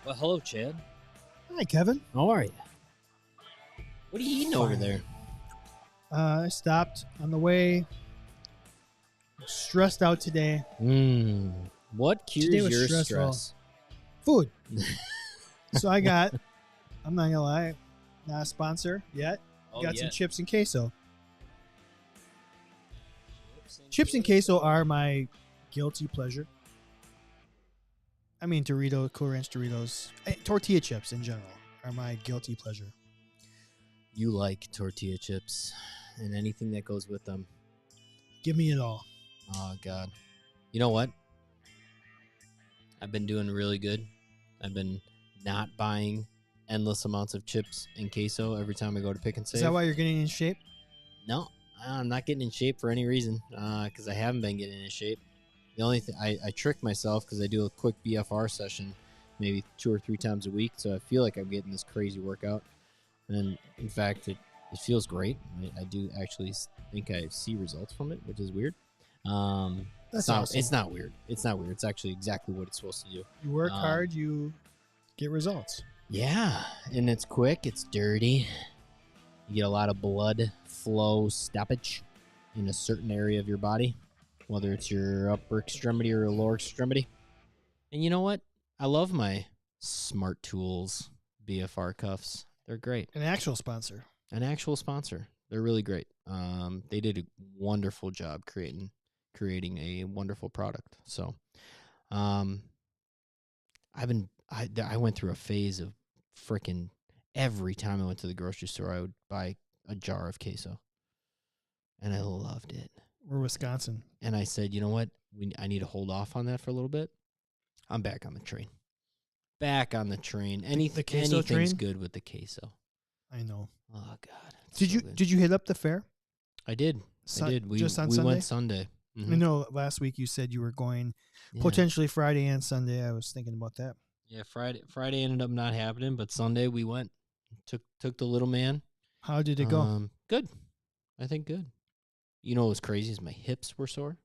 Well, hello, Chad. Hi, Kevin. How are you? What are you eating over there? I stopped on the way. Stressed out today. What Today cures was your stressful. stress? Food. So I got, I'm not going to lie, not a sponsor yet. Got some chips and queso. Chips and queso are my guilty pleasure. I mean, Doritos, Cool Ranch Doritos, tortilla chips in general are my guilty pleasure. You like tortilla chips and anything that goes with them. Give me it all. Oh, God. You know what? I've been doing really good. I've been not buying endless amounts of chips and queso every time I go to Pick and Save. Is that why you're getting in shape? No, I'm not getting in shape for any reason because I haven't been getting in shape. The only thing I trick myself because I do a quick BFR session maybe 2 or 3 times a week, so I feel like I'm getting this crazy workout. And in fact, it feels great. I do actually think I see results from it, which is weird. That's awesome. awesome. It's not weird. It's not weird. It's actually exactly what it's supposed to do. You work hard, you get results. Yeah, and it's quick. It's dirty. You get a lot of blood flow stoppage in a certain area of your body, whether it's your upper extremity or lower extremity. And you know what? I love my Smart Tools BFR cuffs. They're great. An actual sponsor. They're really great. They did a wonderful job creating a wonderful product. So, I went through a phase of freaking every time I went to the grocery store, I would buy a jar of queso, and I loved it. We're Wisconsin. And I said, you know what? I need to hold off on that for a little bit. I'm back on the train. Anything's train? good with the queso. I know. Oh, God. Did you hit up the fair? I did. We Sunday? went Sunday. Mm-hmm. I know last week you said you were going potentially Friday and Sunday. I was thinking about that. Yeah, Friday ended up not happening, but Sunday we went. Took the little man. How did it go? Good. I think good. You know what was crazy is my hips were sore.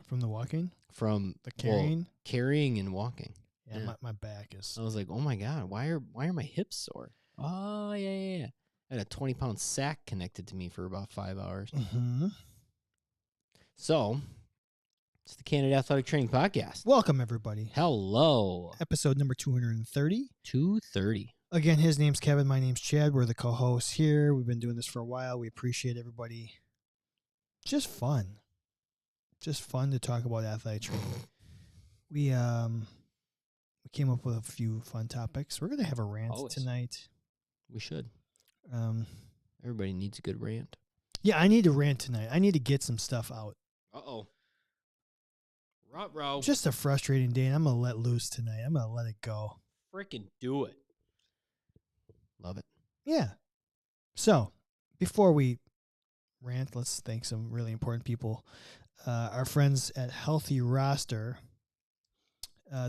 From the walking? From the carrying? Well, carrying and walking. Yeah. My back is. I was like, oh my God, why are my hips sore? Oh, yeah. I had a 20-pound sack connected to me for about 5 hours. Mm-hmm. So, it's the Candid Athletic Training Podcast. Welcome, everybody. Hello. Episode number 230. 230. Again, his name's Kevin. My name's Chad. We're the co-hosts here. We've been doing this for a while. We appreciate everybody. Just fun to talk about athletic training. We came up with a few fun topics. We're going to have a rant tonight. We should. Everybody needs a good rant. Yeah, I need to rant tonight. I need to get some stuff out. Uh-oh. Ruh-roh. Just a frustrating day, and I'm going to let loose tonight. I'm going to let it go. Freaking do it. Love it. Yeah. So, before we rant, let's thank some really important people. Our friends at Healthy Roster,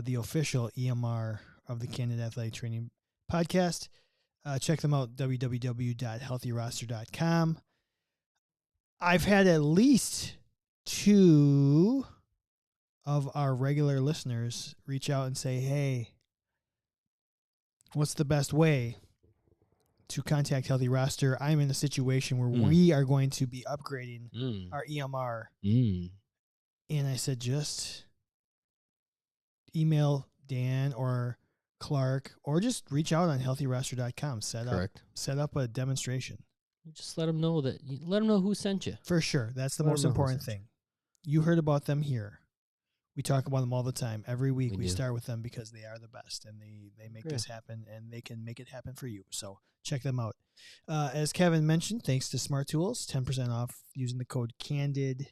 the official EMR of the Candid Athletic Training Podcast. Check them out, www.healthyroster.com. I've had at least 2 of our regular listeners reach out and say, hey, what's the best way to contact Healthy Roster? I'm in a situation where we are going to be upgrading our EMR. And I said, just email Dan or Clark or just reach out on healthyroster.com. Set up a demonstration. Just let them know who sent you. For sure. That's the most important thing. You heard about them here. We talk about them all the time. Every week we start with them because they are the best and they make this happen and they can make it happen for you. So check them out. As Kevin mentioned, thanks to Smart Tools, 10% off using the code CANDID10.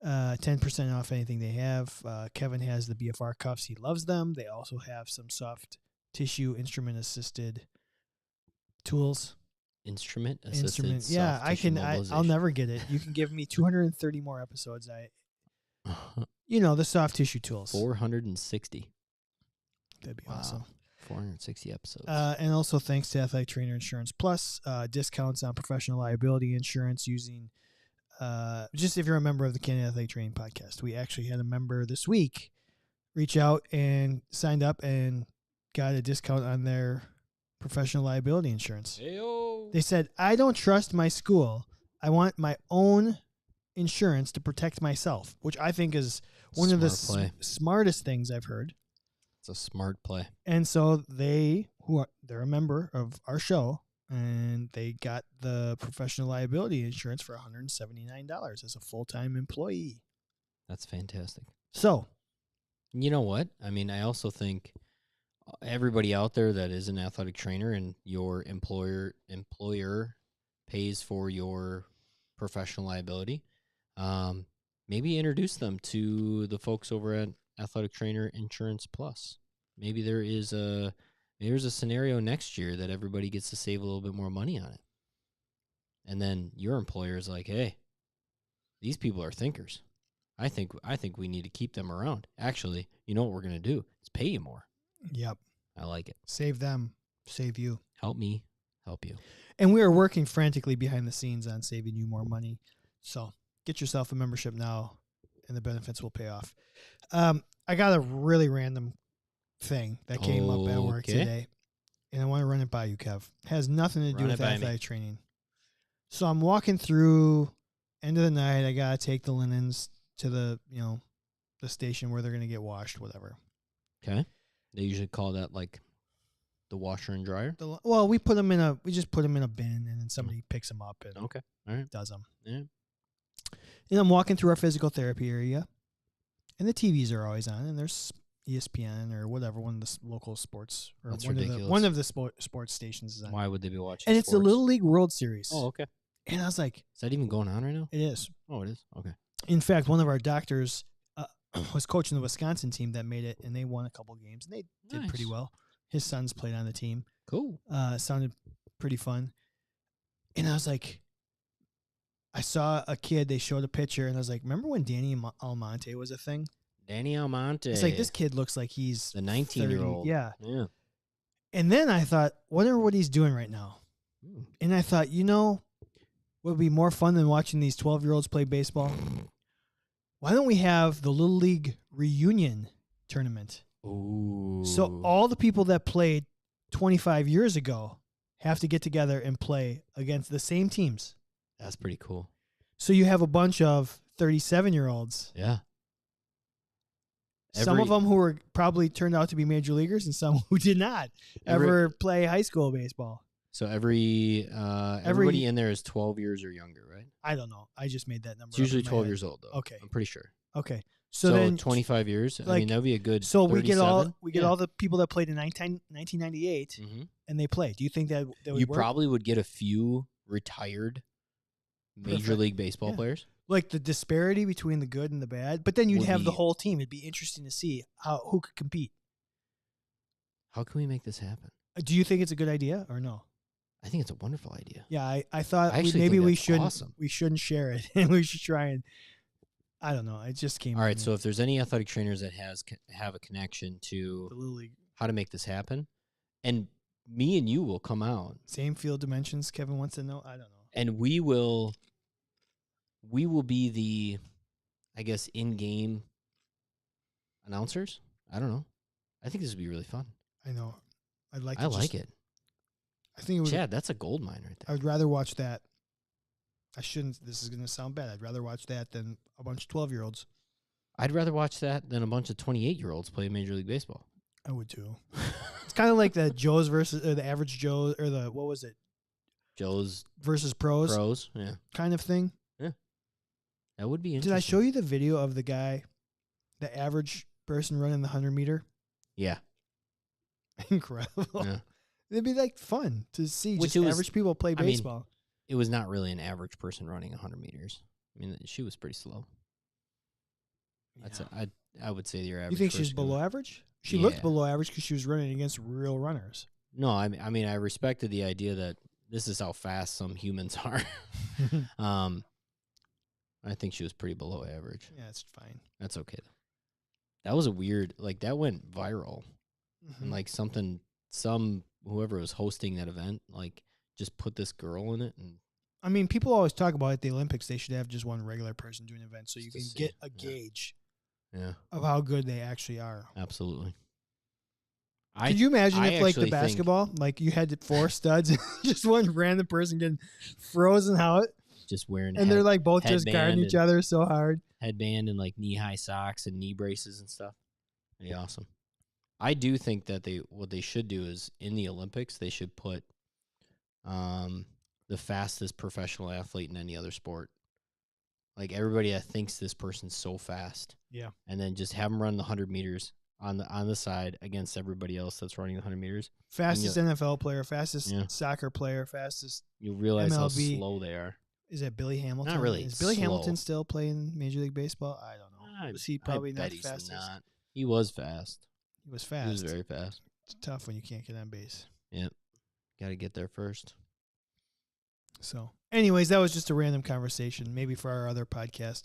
10% off anything they have. Kevin has the BFR cuffs. He loves them. They also have some soft tissue instrument assisted tools. Instrument. Yeah, I'll never get it. You can give me 230 more episodes. The soft tissue tools. 460. That'd be awesome. 460 episodes. And also thanks to Athletic Trainer Insurance Plus, discounts on professional liability insurance using, just if you're a member of the Candid Athletic Training Podcast. We actually had a member this week reach out and signed up and got a discount on their professional liability insurance. Heyo. They said, I don't trust my school. I want my own insurance to protect myself, which I think is one of the smartest things I've heard. It's a smart play. And so they're a member of our show, and they got the professional liability insurance for $179 as a full-time employee. That's fantastic. So, you know what? I mean, I also think everybody out there that is an athletic trainer and your employer pays for your professional liability, maybe introduce them to the folks over at Athletic Trainer Insurance Plus. Maybe there's a scenario next year that everybody gets to save a little bit more money on it. And then your employer is like, hey, these people are thinkers. I think we need to keep them around. Actually, you know what we're going to do? Is pay you more. Yep. I like it. Save them. Save you. Help me. Help you. And we are working frantically behind the scenes on saving you more money. So get yourself a membership now, and the benefits will pay off. I got a really random thing that came up at work today, and I want to run it by you, Kev. It has nothing to do with athletic training. So I'm walking through, end of the night. I got to take the linens to the station where they're going to get washed, whatever. Okay. They usually call that like the washer and dryer? Well, we just put them in a bin, and then somebody picks them up and does them. Yeah. And I'm walking through our physical therapy area, and the TVs are always on, and there's ESPN or whatever, one of the local sports, or one of the sports stations is on. Why would they be watching And sports? It's the Little League World Series. Oh, okay. And I was like, is that even going on right now? It is. Oh, it is? Okay. In fact, one of our doctors was coaching the Wisconsin team that made it, and they won a couple games, and they did pretty well. His sons played on the team. Cool. Sounded pretty fun. And I was like, I saw a kid, they showed a picture, and I was like, remember when Danny Almonte was a thing? Danny Almonte. It's like, this kid looks like he's the 19-year-old. Yeah. And then I thought, wonder what he's doing right now. And I thought, what would be more fun than watching these 12-year-olds play baseball? Why don't we have the Little League reunion tournament? Ooh. So all the people that played 25 years ago have to get together and play against the same teams. That's pretty cool. So you have a bunch of 37-year-olds. Yeah. Some of them who were probably turned out to be major leaguers, and some who did not ever play high school baseball. So everybody in there is 12 years or younger, right? I don't know. I just made that number. It's usually 12 years old, though. Okay. I'm pretty sure. Okay. So then 25 years. I mean, that would be a good. So 37. we get all the people that played in 1998, and they play. Do you think that would you work? Probably would get a few retired Major League Baseball players? Like the disparity between the good and the bad, but then you'd have the whole team. It'd be interesting to see who could compete. How can we make this happen? Do you think it's a good idea or no? I think it's a wonderful idea. Yeah, I thought maybe we shouldn't share it, and we should try and. I don't know. It just came. All right. So if there's any athletic trainers that have a connection to the Little League, how to make this happen, and me and you will come out. Same field dimensions. Kevin wants to know. I don't know. And we will be the, I guess, in-game announcers. I don't know. I think this would be really fun. I know. I like it. I think it would. Chad, that's a gold mine right there. I would rather watch that. I shouldn't. This is going to sound bad. I'd rather watch that than a bunch of 12-year-olds. I'd rather watch that than a bunch of 28-year-olds play Major League Baseball. I would too. It's kind of like the Joes versus the average Joe, or the what was it? Joes versus pros. Pros, yeah. Kind of thing. Yeah. That would be interesting. Did I show you the video of the guy, the average person running the 100-meter? Yeah. Incredible. Yeah. It'd be like fun to see average people play baseball. I mean, it was not really an average person running 100 meters. I mean, she was pretty slow. Yeah. I would say your average. You think she's below average? She looked below average because she was running against real runners. No, I mean, I respected the idea that this is how fast some humans are. I think she was pretty below average. Yeah, it's fine. That's okay, though. That was a weird, that went viral. And, whoever was hosting that event, just put this girl in it. And I mean, people always talk about at the Olympics, they should have just one regular person doing an event so you can get a gauge Yeah, of how good they actually are. absolutely. Could you imagine I if, like, the actually think basketball, like, you had 4 studs and just one random person getting frozen out, just wearing and they're, like, both just guarding headband each other so hard? and like knee-high socks and knee braces and stuff? That'd be awesome. I do think that what they should do is in the Olympics they should put the fastest professional athlete in any other sport. Like everybody that thinks this person's so fast. Yeah. And then just have them run the 100 meters on the side against everybody else that's running the 100 meters. Fastest NFL player, fastest soccer player, fastest You'll realize how MLB. slow they are. Is that Billy Hamilton? Not really Is Billy slow. Hamilton still playing Major League Baseball? I don't know. Was he probably not the fastest? Not. He was fast. He was fast. He was very fast. It's tough when you can't get on base. Yep. Got to get there first. So, anyways, that was just a random conversation, maybe for our other podcast.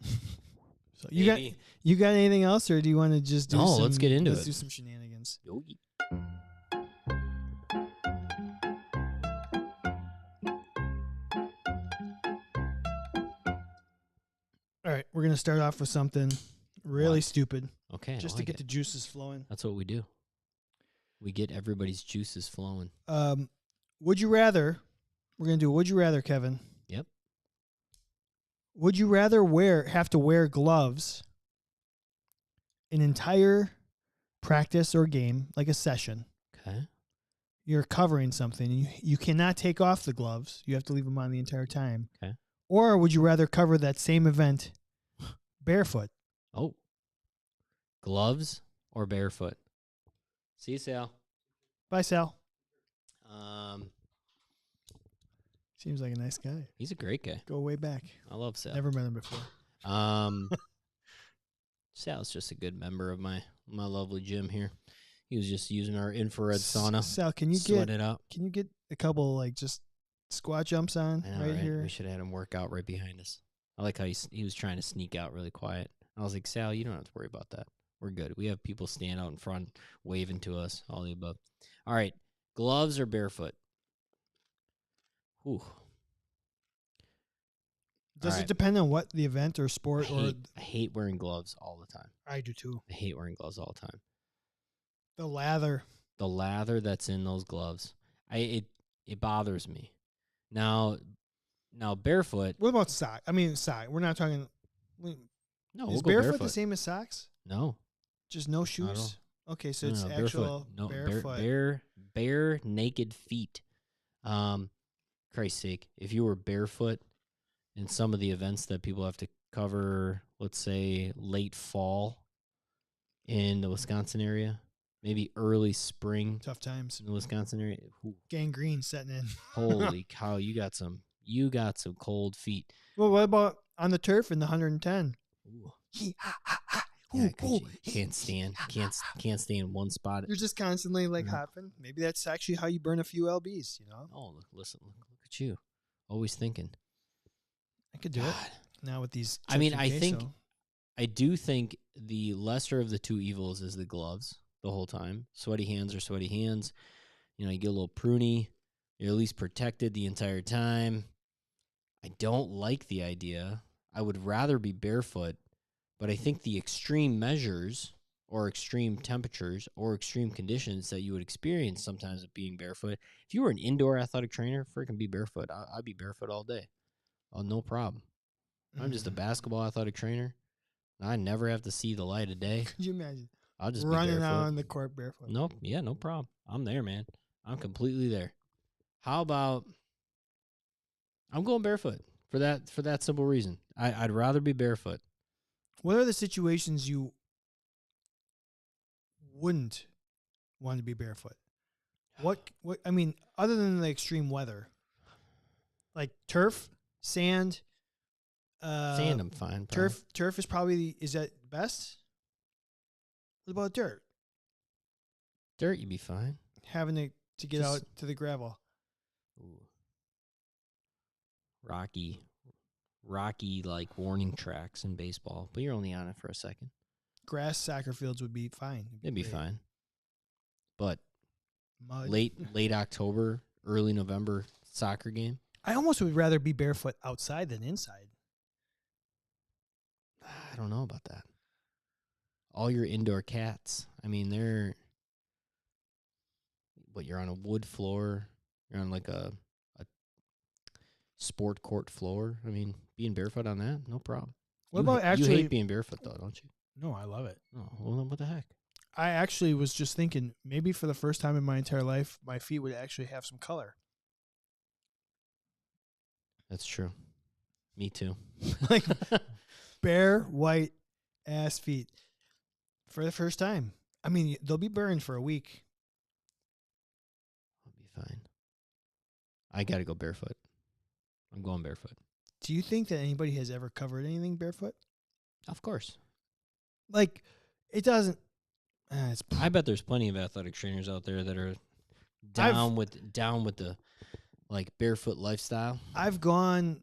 So you got anything else, or do you want to just do? No, let's get into it. Let's do some shenanigans. All right, we're gonna start off with something really stupid. Okay, just to get the juices flowing. That's what we do. We get everybody's juices flowing. Would you rather? We're gonna do. Would you rather, Kevin? Yep. Would you rather have to wear gloves an entire practice or game, like a session? Okay. You're covering something. And you cannot take off the gloves. You have to leave them on the entire time. Okay. Or would you rather cover that same event barefoot? Oh. Gloves or barefoot? See you, Sal. Bye, Sal. Seems like a nice guy. He's a great guy. Go way back. I love Sal. Never met him before. Sal's just a good member of my lovely gym here. He was just using our infrared sauna. Sal, can you get a couple like just squat jumps on right here? We should have had him work out right behind us. I like how he was trying to sneak out really quiet. I was like, Sal, you don't have to worry about that. We're good. We have people stand out in front, waving to us, all the above. All right, gloves or barefoot? Whew. Does it depend on what the event or sport? I hate wearing gloves all the time. I do too. I hate wearing gloves all the time. The lather that's in those gloves, it bothers me. Now barefoot. What about sock? I mean, sock. We're not talking. No, is barefoot the same as socks? No, just no shoes. Okay, so it's actual barefoot. Bare naked feet. Christ's sake, if you were barefoot in some of the events that people have to cover, let's say late fall in the Wisconsin area, maybe early spring. Tough times in the Wisconsin area. Ooh. Gangrene setting in. Holy cow, you got some cold feet. Well, what about on the turf in the 110? Ooh. Can't stand one spot. You're just constantly hopping. Maybe that's actually how you burn a few LBs, Oh, look at you. Always thinking. I could do it. Now with these. I mean, I do think the lesser of the two evils is the gloves the whole time. Sweaty hands are sweaty hands. You get a little pruny. You're at least protected the entire time. I don't like the idea. I would rather be barefoot. But I think the extreme measures or extreme temperatures or extreme conditions that you would experience sometimes of being barefoot, if you were an indoor athletic trainer, freaking be barefoot. I'd be barefoot all day. Oh, no problem. I'm just a basketball athletic trainer. I never have to see the light of day. Could you imagine? I'll just running out on the court barefoot. Nope. Yeah, no problem. I'm there, man. I'm completely there. How about I'm going barefoot for that simple reason. I'd rather be barefoot. What are the situations you wouldn't want to be barefoot? What I mean, other than the extreme weather, like turf, sand. Sand, I'm fine. Probably. Turf is probably is that best? What about dirt? Dirt, you'd be fine. Having to get out to the gravel. Ooh. Rocky like warning tracks in baseball, but you're only on it for a second. Grass soccer fields would be fine. It'd be fine. But mud. Late October, early November soccer game. I almost would rather be barefoot outside than inside. don't know about that. All your indoor cats. I mean, you're on a wood floor. You're on like a sport court floor. I mean, being barefoot on that, no problem. What about actually? You hate being barefoot, though, don't you? No, I love it. Oh, well, then what the heck? I actually was just thinking maybe for the first time in my entire life, my feet would actually have some color. That's true. Me too. Like bare white ass feet for the first time. I mean, they'll be burned for a week. I'll be fine. I got to go barefoot. I'm going barefoot. Do you think that anybody has ever covered anything barefoot? Of course. Like, it doesn't. I bet there's plenty of athletic trainers out there that are down with the like barefoot lifestyle. I've led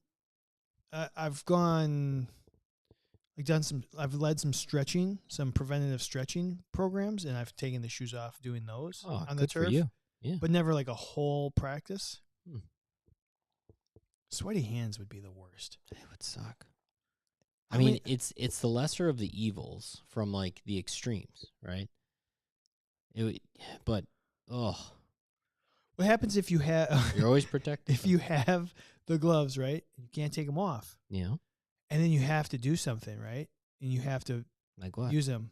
some stretching, some preventative stretching programs, and I've taken the shoes off doing those on the turf. For you. Yeah. But never like a whole practice. Sweaty hands would be the worst. It would suck. I mean, it's the lesser of the evils from like the extremes, right? What happens if you have? You're always protected. If you have the gloves, right? You can't take them off. Yeah. And then you have to do something, right? And you have to like what? Use them.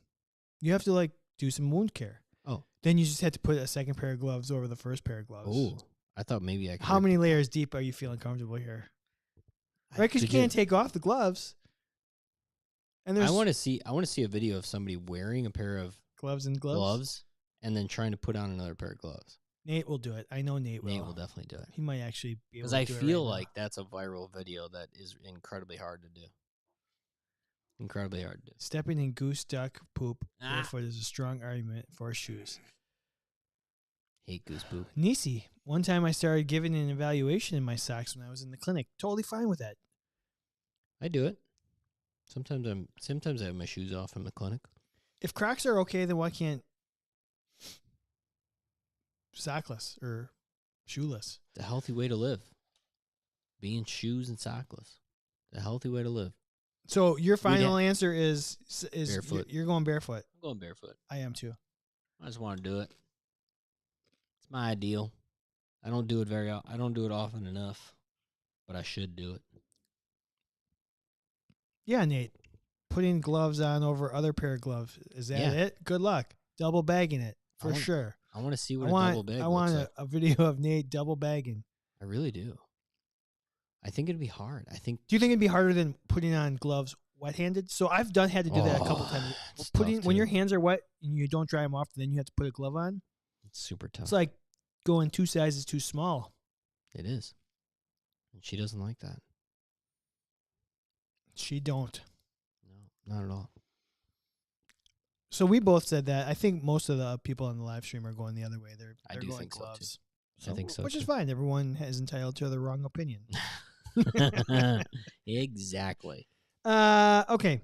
You have to like do some wound care. Oh. Then you just have to put a second pair of gloves over the first pair of gloves. Oh. I thought maybe I could. How many layers deep are you feeling comfortable here? Right, because you can't take off the gloves. And I want to see a video of somebody wearing a pair of gloves and and then trying to put on another pair of gloves. Nate will do it. I know Nate will. Nate will definitely do it. He might actually be able because to I do feel it right like that's a viral video that is incredibly hard to do. Incredibly hard to do. Stepping in goose duck poop barefoot is a strong argument for shoes. Hate goose poop. Nisi, one time I started giving an evaluation in my socks when I was in the clinic. Totally fine with that. I do it. Sometimes I have my shoes off in the clinic. If Crocs are okay, then why can't sockless or shoeless? It's a healthy way to live. Being shoes and sockless. It's a healthy way to live. So your final answer is barefoot. You're going barefoot. I'm going barefoot. I am too. I just want to do it. It's my ideal. I don't do it often enough, but I should do it. Yeah, Nate. Putting gloves on over other pair of gloves. Is that it? Good luck. Double bagging it for sure. I want to see what a double bag looks like. I want a video of Nate double bagging. I really do. I think it'd be hard. Do you think it'd be harder than putting on gloves wet-handed? So I've had to do that a couple times. When your hands are wet and you don't dry them off, then you have to put a glove on. It's super tough. It's like going 2 sizes too small. It is. And she doesn't like that. She don't. No, not at all. So we both said that. I think most of the people on the live stream are going the other way. They're going think gloves. So too. I think so, which is fine. Everyone is entitled to their wrong opinion. Exactly. Okay.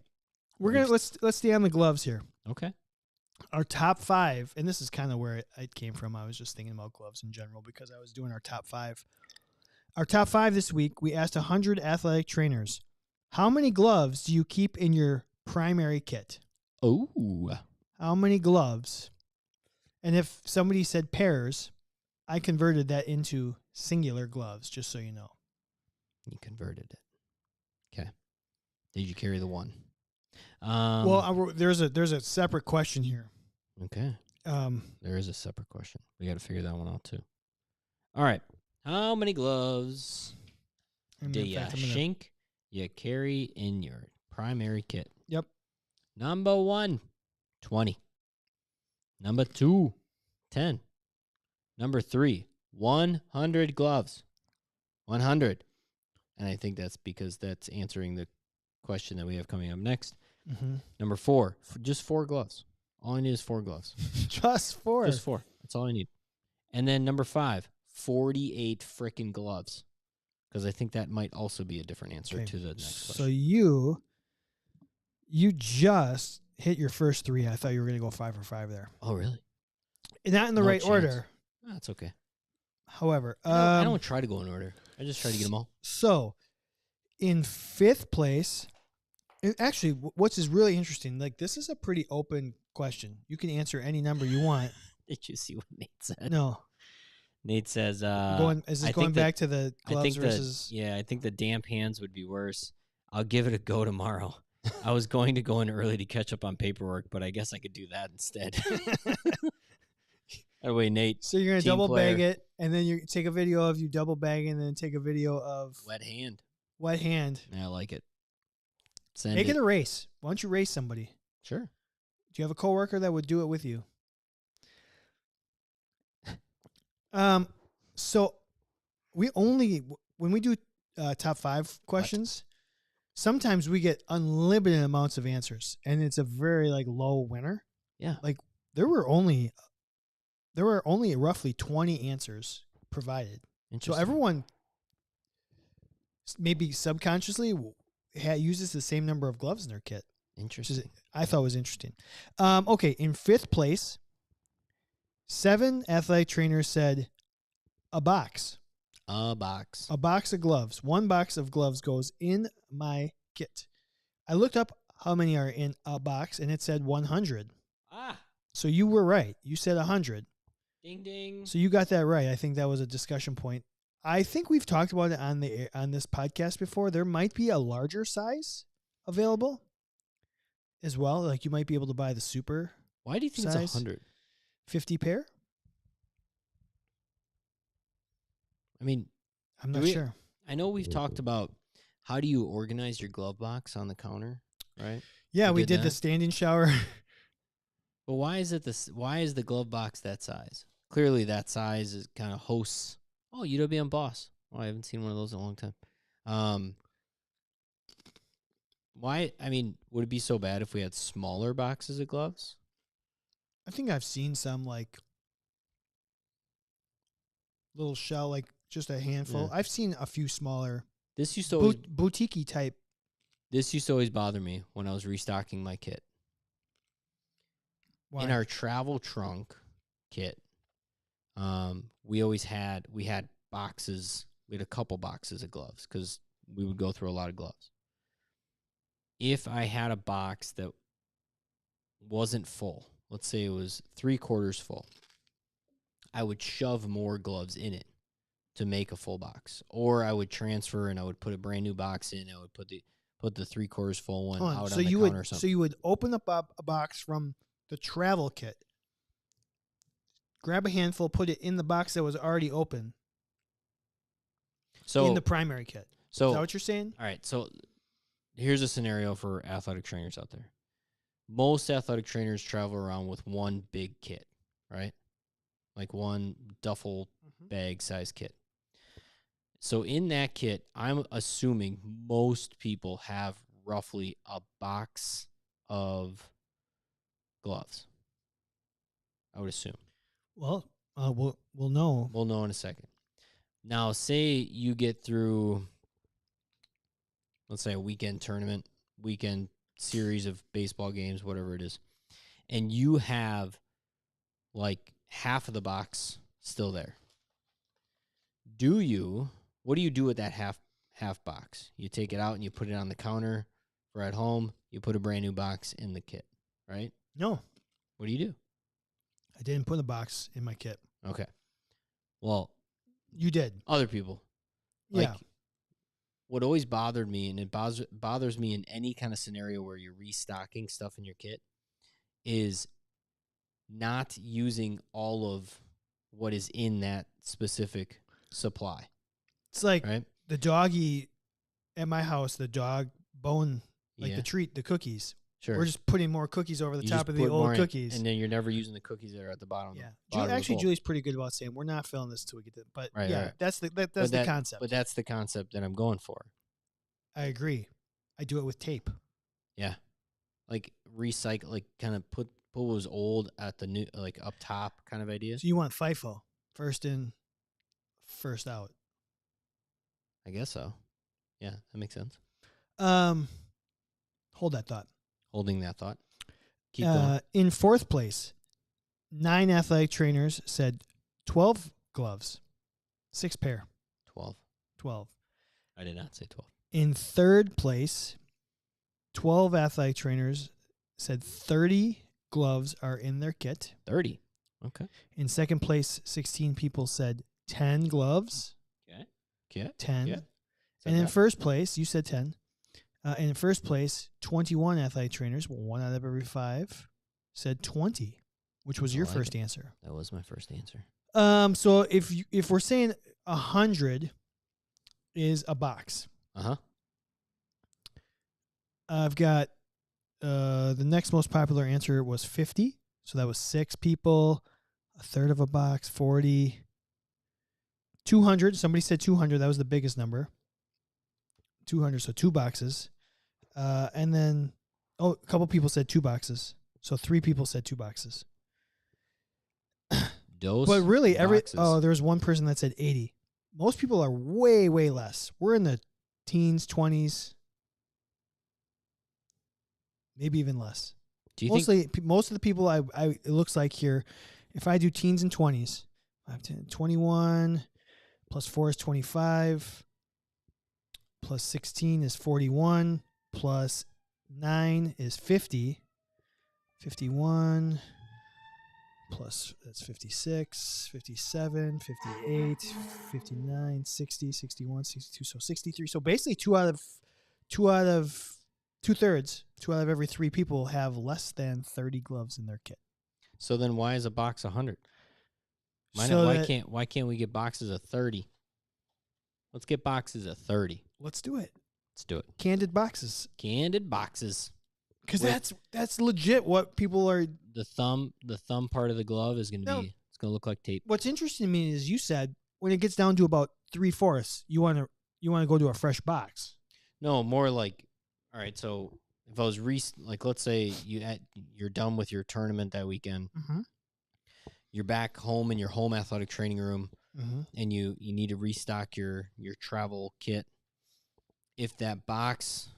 Let's stay on the gloves here. Okay. Our top 5, and this is kind of where it came from. I was just thinking about gloves in general because I was doing our top 5. Our top 5 this week, we asked 100 athletic trainers, how many gloves do you keep in your primary kit? Oh. How many gloves? And if somebody said pairs, I converted that into singular gloves, just so you know. You converted it. Okay. Did you carry the one? Well, there's a separate question here. Okay. There is a separate question. We got to figure that one out too. All right. How many gloves do you carry in your primary kit? Yep. Number 1, 20. Number 2, 10. Number 3, 100 gloves. 100. And I think that's because that's answering the question that we have coming up next. Mm-hmm. Number 4, just 4 gloves. All I need is 4 gloves. Just 4? Just 4. That's all I need. And then number 5, 48 frickin' gloves. Because I think that might also be a different answer to the next question. So you just hit your first 3. I thought you were going to go 5 for 5 there. Oh, really? Not in the right order. That's okay. However, I don't try to go in order. I just try to get them all. So, in 5th place And actually, what's is really interesting, like this is a pretty open question. You can answer any number you want. Did you see what Nate said? No. Nate says, Is this going back to the gloves versus? I think the damp hands would be worse. I'll give it a go tomorrow. I was going to go in early to catch up on paperwork, but I guess I could do that instead. That way, Nate. So you're going to double bag it, and then you take a video of you double bagging, and then take a video of wet hand. Wet hand. Yeah, I like it. Make it a race. Why don't you race somebody? Sure. Do you have a coworker that would do it with you? So when we do top 5 questions, sometimes we get unlimited amounts of answers, and it's a very like low winner. Yeah. Like there were only roughly 20 answers provided. So everyone maybe subconsciously uses the same number of gloves in their kit. Interesting. I thought was interesting. Okay, in 5th place, 7 athletic trainers said a box. A box. A box of gloves. 1 box of gloves goes in my kit. I looked up how many are in a box, and it said 100. So you were right. You said 100. Ding, ding. So you got that right. I think that was a discussion point. I think we've talked about it on this podcast before. There might be a larger size available as well. Like you might be able to buy the super. Why do you think size. It's 100? 50 pair? I mean, I'm not sure. I know we've talked about how do you organize your glove box on the counter, right? Yeah, we did the standing shower. But why is the glove box that size? Clearly that size is kind of hosts. Oh, UWM Boss. Oh, I haven't seen one of those in a long time. Why? I mean, would it be so bad if we had smaller boxes of gloves? I think I've seen some like little shell, like just a handful. Yeah. I've seen a few smaller. This used to boutique-y type. This used to always bother me when I was restocking my kit. Why? In our travel trunk kit, we had boxes. We had a couple boxes of gloves because we would go through a lot of gloves. If I had a box that wasn't full, let's say it was 3/4 full, I would shove more gloves in it to make a full box, or I would transfer and I would put a brand new box in. I would put the 3/4 full one out on the counter or something. So you would open up a box from the travel kit, grab a handful, put it in the box that was already open. So in the primary kit. So is that what you're saying? All right. So here's a scenario for athletic trainers out there. Most athletic trainers travel around with one big kit, right? Like one duffel bag size kit. So in that kit, I'm assuming most people have roughly a box of gloves. I would assume. Well, we'll know. We'll know in a second. Now, say you get through, let's say, a weekend tournament, weekend series of baseball games, whatever it is, and you have like half of the box still there. What do you do with that half box? You take it out and you put it on the counter or at home. You put a brand new box in the kit, right? No. What do you do? I didn't put a box in my kit. Okay. Well, you did. Other people. Like, what always bothered me, and it bothers me in any kind of scenario where you're restocking stuff in your kit, is not using all of what is in that specific supply. It's like the doggy at my house, the dog bone, like the treat, the cookies. Sure. We're just putting more cookies over the top of the old cookies. And then you're never using the cookies that are at the bottom. Yeah. Actually, Julie's pretty good about saying, we're not filling this till we get to it. But that's the concept. But that's the concept that I'm going for. I agree. I do it with tape. Yeah. Like recycle, like kind of put what was old at the new, like up top kind of idea. So you want FIFO, first in, first out. I guess so. Yeah, that makes sense. Hold that thought. Holding that thought. Keep going. In 4th place, 9 athletic trainers said 12 gloves, 6 pair. 12. I did not say 12. In 3rd place, 12 athletic trainers said 30 gloves are in their kit. 30. Okay. In second place, 16 people said 10 gloves. Okay. 10. Yeah. And in first place, you said 10. In first place, 21 athletic trainers, 1 out of every 5, said 20, which was your first answer. That was my first answer. So if we're saying 100 is a box, I've got the next most popular answer was 50. So that was 6 people, a third of a box, 40. 200. Somebody said 200. That was the biggest number. 200. So 2 boxes. And then, a couple people said 2 boxes. So 3 people said 2 boxes. But really, there was one person that said 80. Most people are way, way less. We're in the teens, 20s, maybe even less. Do you think most of the people it looks like here, if I do teens and 20s, 5, 10, 21 plus 4 is 25, plus 16 is 41, plus 9 is 50, 51, plus that's 56, 57, 58, 59, 60, 61, 62, so 63. So basically 2 out of 2/3, 2 out of every 3 people have less than 30 gloves in their kit. So then why is a box 100? Why can't we get boxes of 30? Let's get boxes of 30. Let's do it. Let's do it. Candid boxes. Candid boxes. Because that's legit what people are. The thumb part of the glove is going to it's going to look like tape. What's interesting to me is you said when it gets down to about 3/4, you want to go to a fresh box. No, more like, all right, so if I was let's say you're done with your tournament that weekend. Mm-hmm. You're back home in your home athletic training room, mm-hmm. and you need to restock your travel kit. If that box,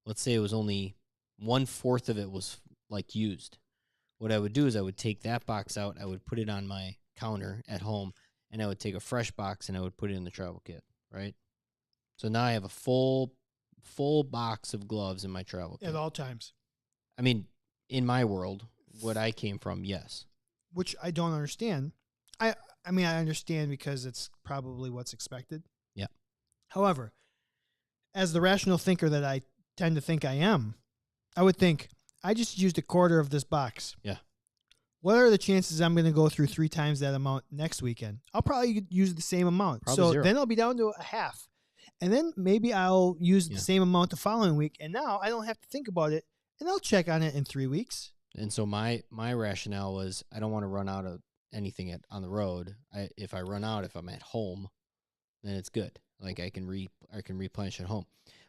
let's say it was only 1/4 of it was like used, what I would do is I would take that box out, I would put it on my counter at home, and I would take a fresh box and I would put it in the travel kit, right? So now I have a full box of gloves in my travel kit. At all times. I mean, in my world, what I came from, yes. Which I don't understand. I mean, I understand because it's probably what's expected. Yeah. However, as the rational thinker that I tend to think I am, I would think, I just used 1/4 of this box. Yeah. What are the chances I'm going to go through 3 times that amount next weekend? I'll probably use the same amount. Probably so 0. Then I'll be down to a half. And then maybe I'll use the same amount the following week. And now I don't have to think about it. And I'll check on it in 3 weeks. And so my rationale was I don't want to run out of anything on the road. If if I'm at home, then it's good. Like I can replenish at home.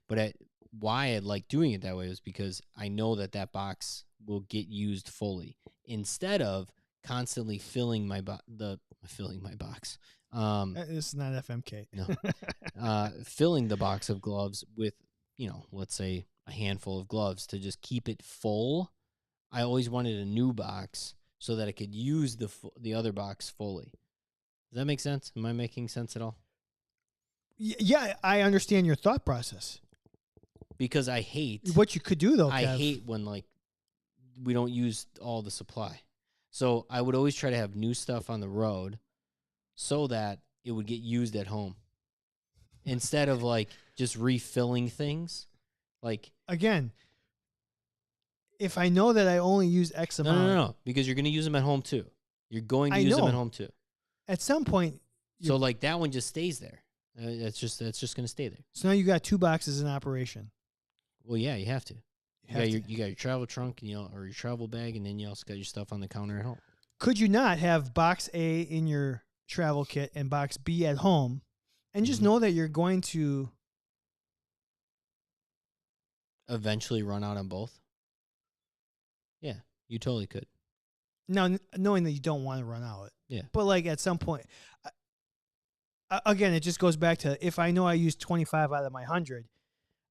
But why I like doing it that way is because I know that box will get used fully instead of constantly filling my box. It's not FMK. No, filling the box of gloves with let's say a handful of gloves to just keep it full. I always wanted a new box so that I could use the other box fully. Does that make sense? Am I making sense at all? Yeah, I understand your thought process. Because I hate what you could do though. I hate when we don't use all the supply. So I would always try to have new stuff on the road so that it would get used at home instead of just refilling things. Again, if I know that I only use X amount. No, because you're going to use them at home too. You're going to use them at home too. At some point. So that one just stays there. That's just going to stay there. So now you got 2 boxes in operation. Well, yeah, you have to. You got your travel trunk, or your travel bag, and then you also got your stuff on the counter at home. Could you not have box A in your travel kit and box B at home, and just know that you're going to eventually run out on both? Yeah, you totally could. Now, knowing that you don't want to run out. Yeah. But at some point, again, it just goes back to if I know I use 25 out of my 100,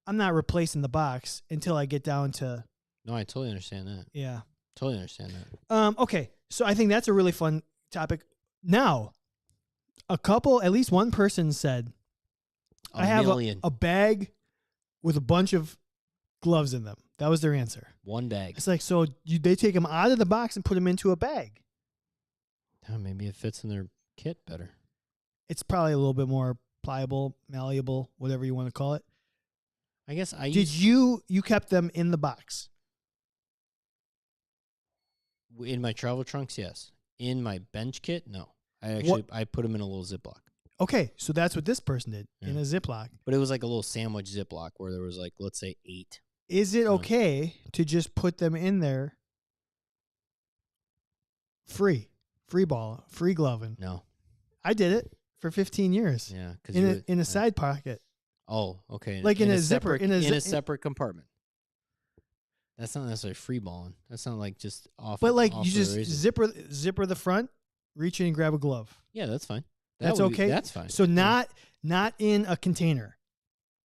I'm not replacing the box until I get down to. No, I totally understand that. Yeah. Totally understand that. Okay, so I think that's a really fun topic. Now, at least one person said, I have a bag with a bunch of gloves in them. That was their answer. One bag. It's like, so they take them out of the box and put them into a bag. Oh, maybe it fits in their kit better. It's probably a little bit more pliable, malleable, whatever you want to call it. I guess you kept them in the box? In my travel trunks, yes. In my bench kit, no. I put them in a little Ziploc. Okay, so that's what this person did, in a Ziploc. But it was like a little sandwich Ziploc where there was like, let's say 8. Is it okay to just put them in there free gloving? No. I did it for 15 years. Yeah, in a side pocket. Oh, okay. Like in a zipper, in a separate compartment. That's not necessarily free balling. That's not like just off. But like off you just races. zipper the front, reach in and grab a glove. Yeah, that's fine. That's okay. That's fine. So not in a container.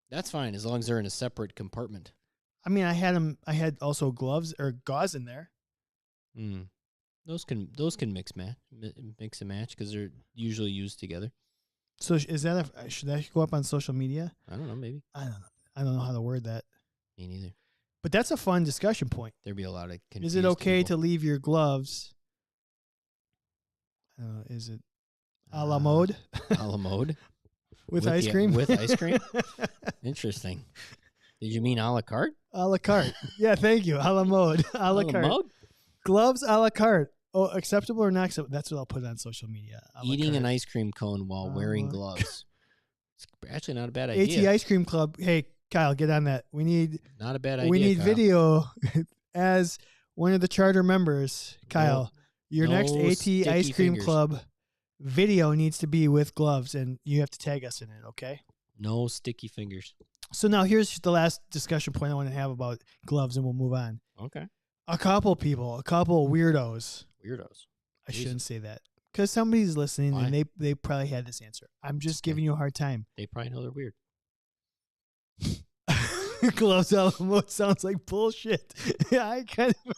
That's fine as long as they're in a separate compartment. I mean, I had also gloves or gauze in there. Those can mix and match because they're usually used together. So is that should that go up on social media? I don't know. Maybe. I don't know how to word that. Me neither. But that's a fun discussion point. There'd be a lot of confused Is it okay people. to leave your gloves? Is it a la mode? A la mode? with ice cream? With ice cream? Interesting. Did you mean a la carte? A la carte. Yeah, thank you. A la mode. A la carte. Mode? Gloves a la carte. Oh, acceptable or not acceptable? That's what I'll put on social media. Eating an ice cream cone while wearing gloves. It's actually not a bad idea. AT Ice Cream Club. Hey, Kyle, get on that. We need not a bad idea. We need Kyle. video as one of the charter members. Kyle, your next AT Ice Cream Club video needs to be with gloves, and you have to tag us in it, okay? No sticky fingers. So now here's the last discussion point I want to have about gloves, and we'll move on. Okay. A couple weirdos. I shouldn't say that because somebody's listening. Why? And they probably had this answer. I'm just giving you a hard time. They probably know they're weird. Gloves a la mode sounds like bullshit. Yeah, I kind of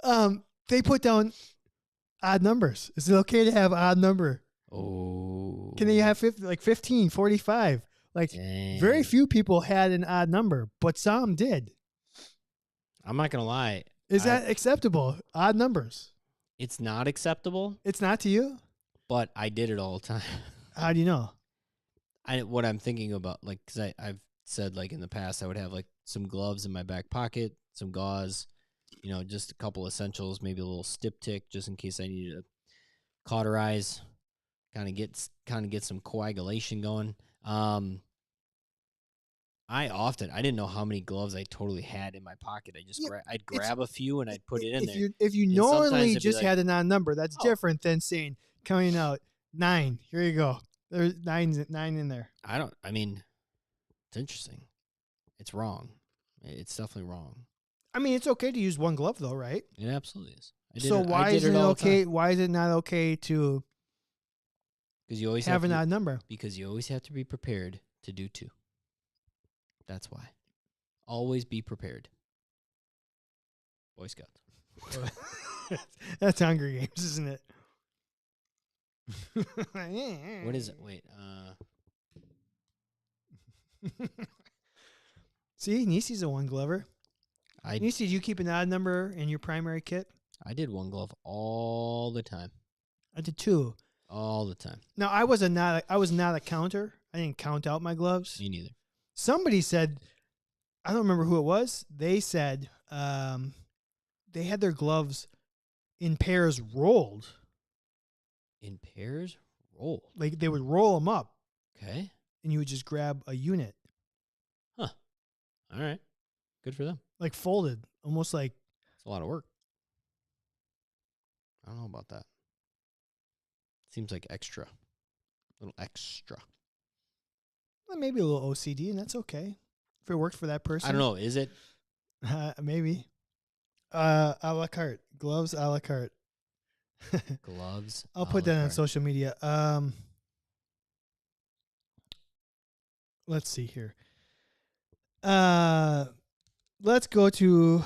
agree. They put down odd numbers. Is it okay to have odd number? Oh. Can they have 15, 45? Like, dang. Very few people had an odd number, but some did. I'm not going to lie. Is that acceptable? Odd numbers. It's not acceptable. It's not to you? But I did it all the time. How do you know? What I'm thinking about, like, because I've said, like, in the past, I would have, like, some gloves in my back pocket, some gauze, just a couple essentials, maybe a little stip tick just in case I needed to cauterize, kind of get some coagulation going. I didn't know how many gloves I totally had in my pocket. I'd grab a few and I'd put it in there. If you normally just had an odd number, that's different than saying counting out 9. Here you go. There's 9 in there. It's interesting. It's wrong. It's definitely wrong. I mean, it's okay to use one glove though, right? It absolutely is. Why is it okay? Why is it not okay to? Because you always have an odd number. Because you always have to be prepared to do 2. That's why. Always be prepared. Boy Scouts. That's Hunger Games, isn't it? What is it? Wait. See, Niecy's a one glover. Niecy, do you keep an odd number in your primary kit? I did one glove all the time. I did 2. All the time. Now I was not a counter. I didn't count out my gloves. Me neither. Somebody said, I don't remember who it was. They said they had their gloves in pairs rolled. In pairs rolled? Like they would roll them up. Okay. And you would just grab a unit. Huh. All right. Good for them. Like folded. Almost like. It's a lot of work. I don't know about that. Seems like extra. A little extra. Well, maybe a little OCD, and that's okay. If it worked for that person. I don't know. Is it? Maybe. A la carte. Gloves a la carte. Gloves. I'll put that on social media. Let's see here. Let's go to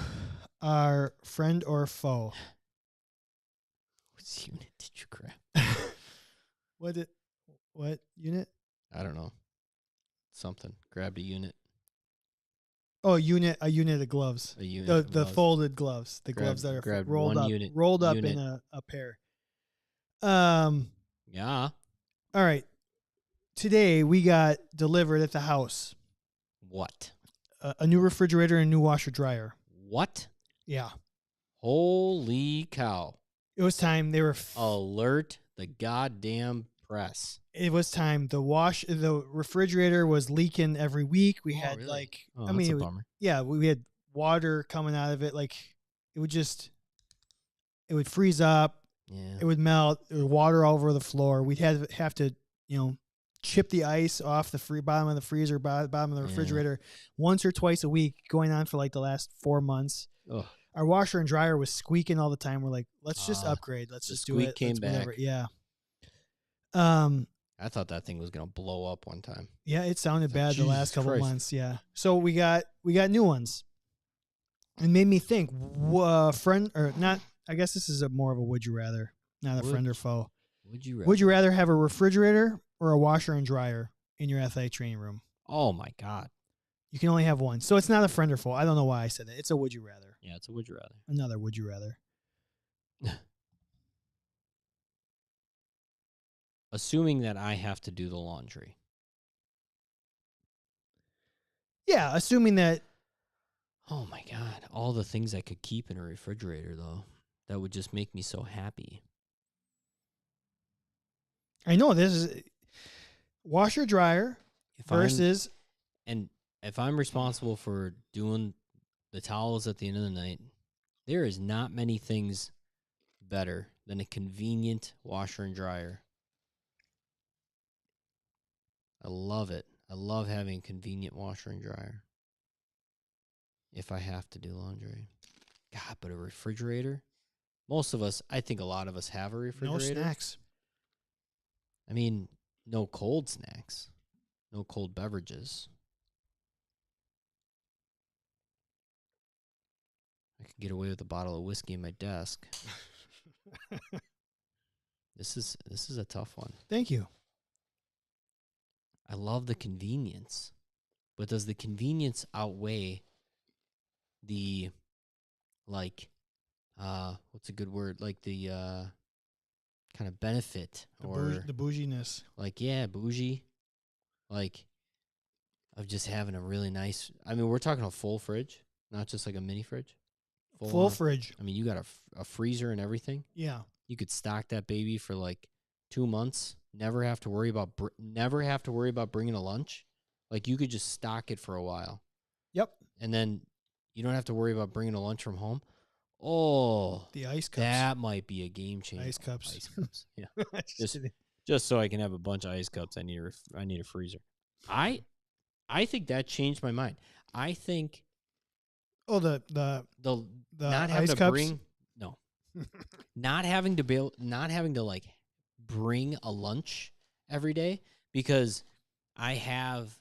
our friend or foe. What unit did you grab? What unit? I don't know. something. Grabbed a unit. Oh, a unit of gloves. A unit. The of gloves. folded gloves. The gloves that are grabbed rolled one up, unit. rolled up unit. in a pair. Yeah. All right. Today we got delivered at the house What? a new refrigerator and a new washer dryer. What? Yeah. Holy cow. It was time. They were Alert the goddamn press. It was time. The refrigerator was leaking every week. We had really? like, Oh, I mean, that's a bummer. Yeah, we had water coming out of it. Like it would freeze up. Yeah. It would melt. There was water all over the floor. We'd have to, chip the ice off the bottom of the freezer, bottom of the refrigerator once or twice a week, going on for like the last 4 months. Ugh. Our washer and dryer was squeaking all the time. We're like, let's just upgrade. Let's just do it. Came whatever. back. Yeah. I thought that thing was gonna blow up one time. Yeah, it sounded bad the last couple Christ. months. Yeah, so we got new ones. It made me think, friend or not? I guess this is more of a would you rather, not a friend or foe. Would you rather? Would you rather have a refrigerator or a washer and dryer in your athletic training room? Oh my god! You can only have one, so it's not a friend or foe. I don't know why I said that. It's a would you rather. Yeah, it's a would you rather. Another would you rather. Assuming that I have to do the laundry. Yeah, assuming that. Oh my god! All the things I could keep in a refrigerator, though, that would just make me so happy. I know this is washer dryer versus. If I'm responsible for doing the towels at the end of the night, there is not many things better than a convenient washer and dryer. I love it. I love having a convenient washer and dryer. If I have to do laundry. God, but a refrigerator? Most of us, I think a lot of us have a refrigerator. No snacks. I mean, no cold snacks. No cold beverages. I could get away with a bottle of whiskey in my desk. This is a tough one. Thank you. I love the convenience. But does the convenience outweigh the, like, what's a good word? Like the kind of benefit The bouginess. Like, yeah, bougie. Like, of just having a really nice, I mean, we're talking a full fridge, not just like a mini fridge. Full fridge. I mean, you got a freezer and everything. Yeah. You could stock that baby for like 2 months. Never have to worry about bringing a lunch. Like, you could just stock it for a while. Yep. And then you don't have to worry about bringing a lunch from home. Oh, the ice cups. That might be a game changer. Ice cups. Ice cups. Yeah. just so I can have a bunch of ice cups, I need a freezer. I think that changed my mind. I think the not having ice to cups? bring not having to like bring a lunch every day, because I have,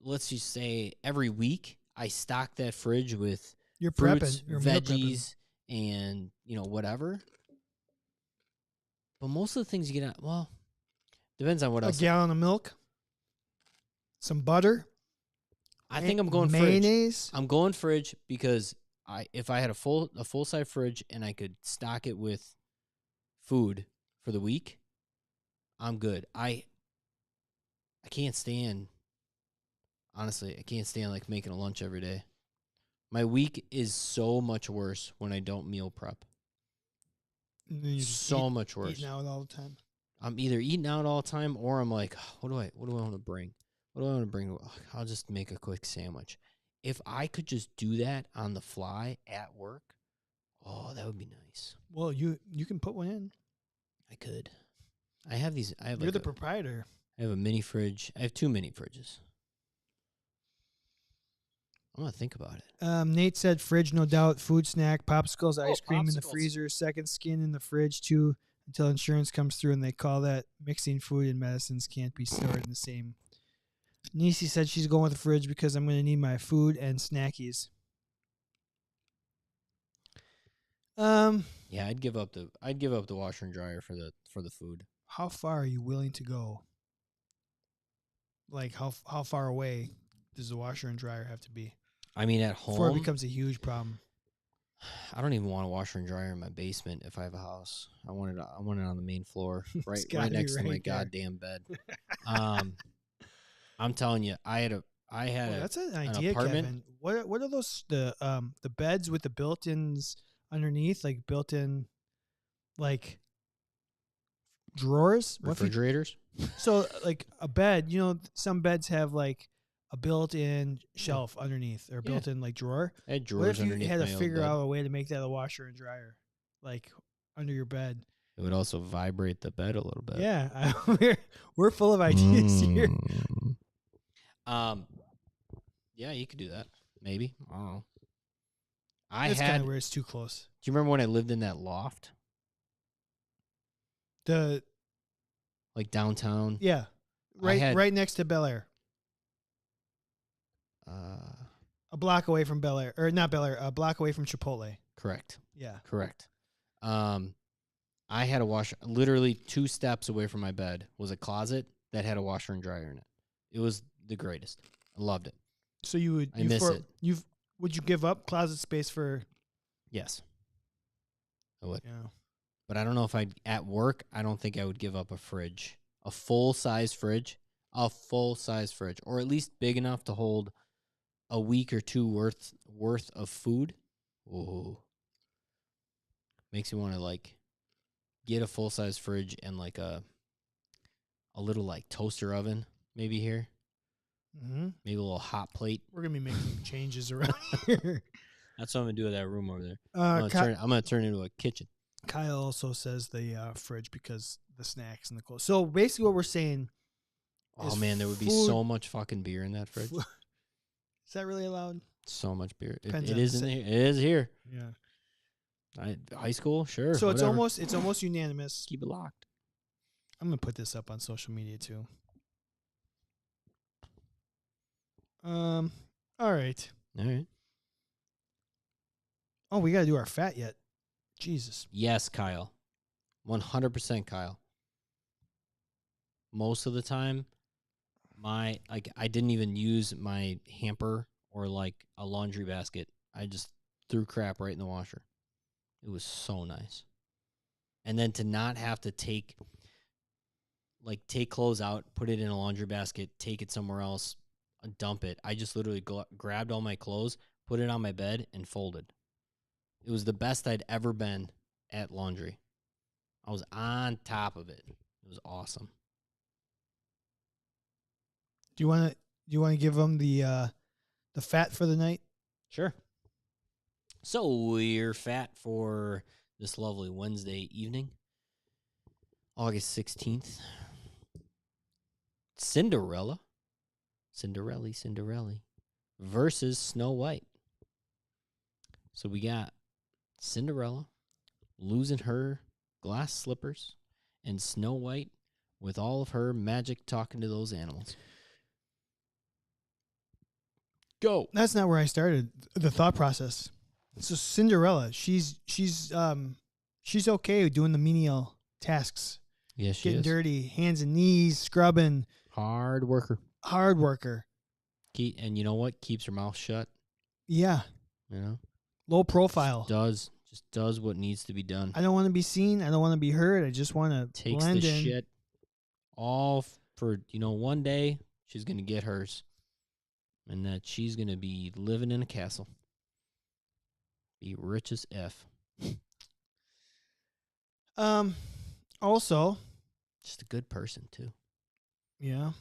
let's just say, every week I stock that fridge with You're fruits, prepping. You're veggies, and whatever. But most of the things you get out, well, depends on what else. A gallon of milk, some butter. I think I'm going mayonnaise. Fridge. I'm going fridge because if I had a full size fridge and I could stock it with food for the week, I'm good. I can't stand, honestly, like making a lunch every day. My week is so much worse when I don't meal prep. So much worse. Eating out all the time. I'm either eating out all the time, or I'm like, what do I want to bring? What do I want to bring? I'll just make a quick sandwich. If I could just do that on the fly at work, oh, that would be nice. Well, you can put one in. I could. I have these. You're the proprietor. I have a mini fridge. I have 2 mini fridges. I'm going to think about it. Nate said fridge, no doubt. Food, snack, popsicles, ice cream in the freezer, second skin in the fridge, too, until insurance comes through, and they call that mixing food and medicines can't be stored in the same. Nisi said she's going with the fridge because I'm going to need my food and snackies. Yeah, I'd give up the washer and dryer for the food. How far are you willing to go? Like how far away does the washer and dryer have to be I mean, at before it home, becomes a huge problem? I don't even want a washer and dryer in my basement if I have a house. I want it on the main floor, It's right gotta be next to my right there. goddamn bed. I'm telling you, I had Oh, that's an an idea, apartment. Kevin. What are those the beds with the built-ins underneath, like built-in like drawers? What if you Refrigerators. so like a bed? You know, some beds have like a built-in shelf underneath or Yeah. built-in like drawer. I had What drawers if you underneath had to my old figure bed. out a way to make that a washer and dryer, like under your bed? It would also vibrate the bed a little bit. Yeah, we're full of ideas here. Yeah, you could do that. Maybe. I don't know. It's kind of where it's too close. Do you remember when I lived in that loft, The like downtown? yeah, right had- right next to Bel Air. A block away from Bel Air, or not Bel Air, a block away from Chipotle. Correct. Yeah. Correct. I had a washer. Literally 2 steps away from my bed was a closet that had a washer and dryer in it. It was the greatest. I loved it. So you would I miss it. Would you give up closet space for? Yes, I would. Yeah. But I don't know if at work. I don't think I would give up a fridge, a full size fridge, or at least big enough to hold a week or two worth of food. Ooh, makes you want to like get a full size fridge and like a little like toaster oven maybe here. Mm-hmm. Maybe a little hot plate. We're gonna be making changes around here. That's what I'm gonna do with that room over there. Uh, I'm gonna turn it into a kitchen. Kyle also says the fridge because the snacks and the clothes. So basically, what we're saying. Oh is man, there would be food- so much fucking beer in that fridge. Is that really allowed? So much beer. Depends It on is the in here. It is here. Yeah. High school, sure. So whatever. it's almost unanimous. Keep it locked. I'm gonna put this up on social media too. All right. All right. Oh, we gotta do our fat yet. Jesus. Yes, Kyle. 100% Kyle. Most of the time, I didn't even use my hamper or like a laundry basket. I just threw crap right in the washer. It was so nice. And then to not have to take clothes out, put it in a laundry basket, take it somewhere else, dump it. I just literally grabbed all my clothes, put it on my bed, and folded. It was the best I'd ever been at laundry. I was on top of it. It was awesome. Do you want to give them the fat for the night? Sure. So we're fat for this lovely Wednesday evening, August 16th. Cinderella versus Snow White. So we got Cinderella losing her glass slippers and Snow White with all of her magic talking to those animals. Go. That's not where I started the thought process. So Cinderella, she's okay with doing the menial tasks, Yes, she getting is. dirty, hands and knees, scrubbing, Hard worker. hard worker. And you know what? Keeps her mouth shut. Yeah, You know, low profile. just does what needs to be done. I don't want to be seen. I don't want to be heard. I just want to Takes blend the in. shit all for one day she's gonna get hers, and that she's gonna be living in a castle, be rich as f. Also, Just a good person too. yeah.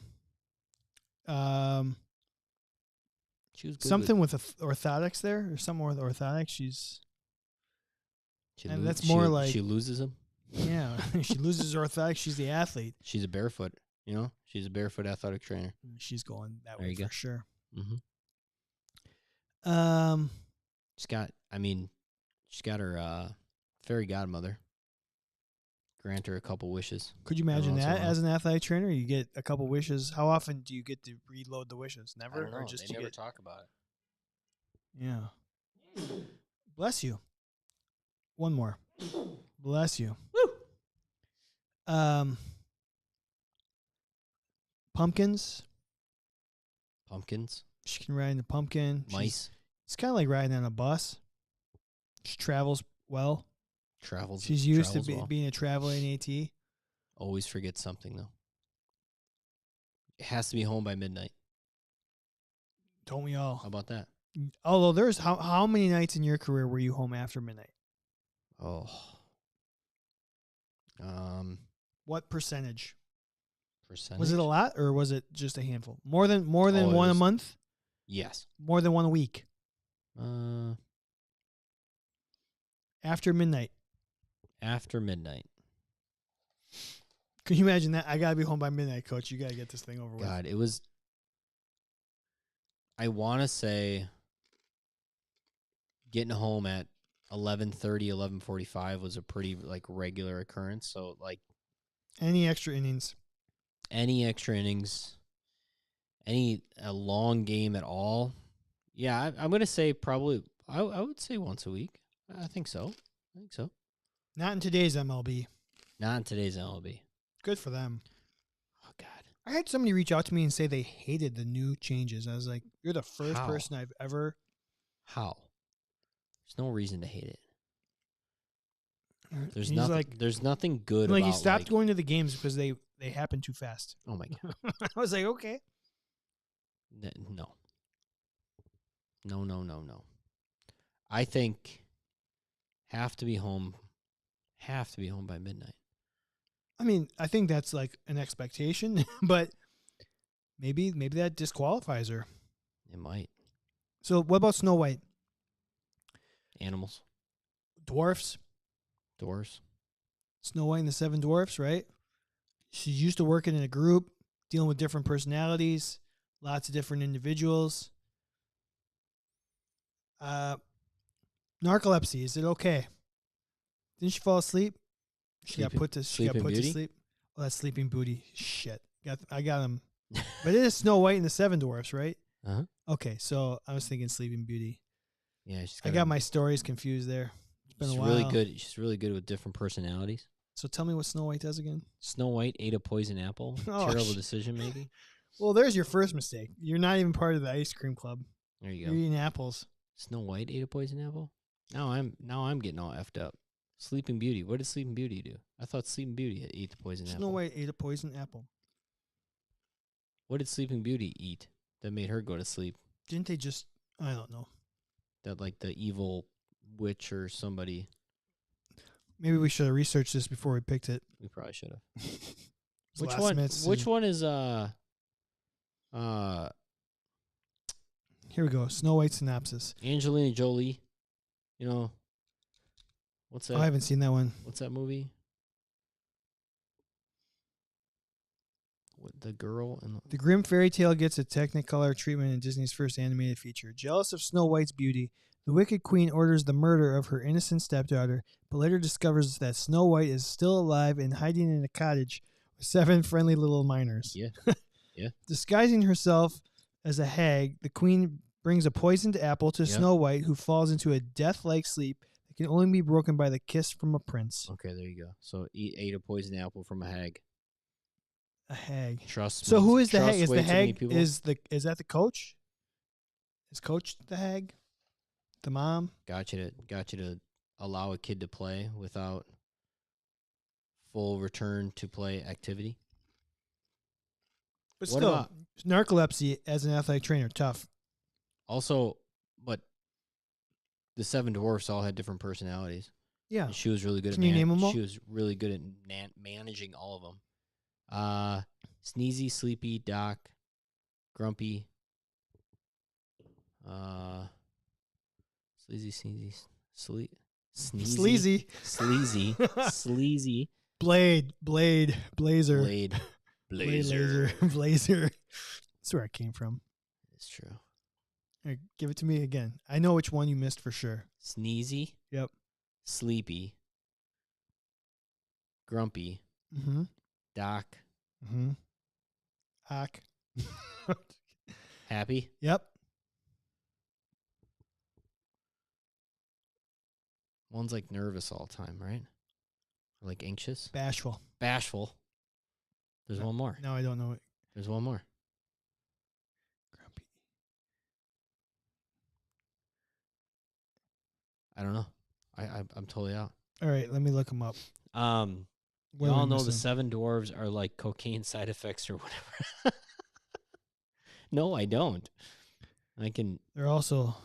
She was good Something with orthotics there, or something with orthotics. And that's more like she loses them. Yeah, she loses her orthotics. She's the athlete. She's a barefoot. She's a barefoot athletic trainer. She's going that There way you go. for sure. Mm-hmm. She's got her fairy godmother grant her a couple wishes. Could you imagine that as an athletic trainer? You get a couple wishes. How often do you get to reload the wishes? Never, I don't know. or just They never talk about it. Yeah. Bless you. One more. Bless you. Woo. Pumpkins Pumpkins. She can ride in a pumpkin. Mice. It's kind of like riding on a bus. She travels well. She's used to being a traveling AT. Always forgets something, though. It has to be home by midnight. Don't we all? How about that? Although there's how many nights in your career were you home after midnight? Oh. What percentage? Percentage? Was it a lot or was it just a handful? More than one a month? Yes. More than one a week? After midnight. After midnight. Can you imagine that? I got to be home by midnight, Coach. You got to get this thing over with. God, it was, I want to say getting home at 11:30, 11:45 was a pretty, like, regular occurrence. So, like, any extra innings, any a long game at all. Yeah, I'm going to say probably, I would say once a week. I think so. Not in today's MLB. Not in today's MLB. Good for them. Oh, God. I had somebody reach out to me and say they hated the new changes. I was like, you're the first How? person I've ever. How? There's no reason to hate it. There's He's nothing. like, there's nothing good like about. he stopped going to the games because they happen too fast. Oh my God. I was like, okay. No. No. I think have to be home by midnight. I mean, I think that's like an expectation, but maybe that disqualifies her. It might. So what about Snow White? Animals. Dwarfs. Snow White and the Seven Dwarfs, right? She's used to working in a group, dealing with different personalities, lots of different individuals. Narcolepsy, is it okay? Didn't she fall asleep? She got put to sleep. Oh, that's Sleeping Beauty. Shit. I got him. But it is Snow White and the Seven Dwarfs, right? Uh-huh. Okay, so I was thinking Sleeping Beauty. Yeah, I got my stories confused there. It's been a while. Really good. She's really good with different personalities. So tell me what Snow White does again. Snow White ate a poison apple. Oh, Terrible decision making. Well, there's your first mistake. You're not even part of the ice cream club. There you go. You're eating apples. Snow White ate a poison apple? Now I'm getting all effed up. Sleeping Beauty. What did Sleeping Beauty do? I thought Sleeping Beauty ate the poison apple. Snow White ate a poison apple. What did Sleeping Beauty eat that made her go to sleep? Didn't they just... I don't know. That, like, the evil witch or somebody... Maybe we should have researched this before we picked it. We probably should have. Which one is Here we go. Snow White synopsis. Angelina Jolie? You know, what's that? Oh, I haven't seen that one. What's that movie? The girl and the grim fairy tale gets a Technicolor treatment in Disney's first animated feature. Jealous of Snow White's beauty, the wicked queen orders the murder of her innocent stepdaughter, but later discovers that Snow White is still alive and hiding in a cottage with 7 friendly little miners. Yeah. Disguising herself as a hag, the queen brings a poisoned apple to Snow White, who falls into a death-like sleep that can only be broken by the kiss from a prince. Okay, there you go. So ate a poisoned apple from a hag. A hag. Trust. So who is the hag? Is the hag is that the coach? Is coach the hag? The mom? Got you to allow a kid to play without full return to play activity. But still, narcolepsy as an athletic trainer, tough. Also, but the 7 dwarfs all had different personalities. Yeah. And she was really good Can you name them all? She was really good at managing all of them. Sneezy, Sleepy, Doc, Grumpy, Sleazy, Sneezy, Sleazy, Sleazy, Blade, Blazer, Blazer. Blazer. That's where it came from. It's true. All right, give it to me again. I know which one you missed for sure. Sneezy. Yep. Sleepy. Grumpy. Mm-hmm. Doc. Mm-hmm. Hack. Happy. Yep. One's like nervous all the time, right? Or like anxious. Bashful. There's one more. No, I don't know it. There's one more. Grumpy. I don't know. I'm totally out. All right, let me look them up. What You am I all know the missing? 7 dwarves are like cocaine side effects or whatever. No, I don't. I can They're also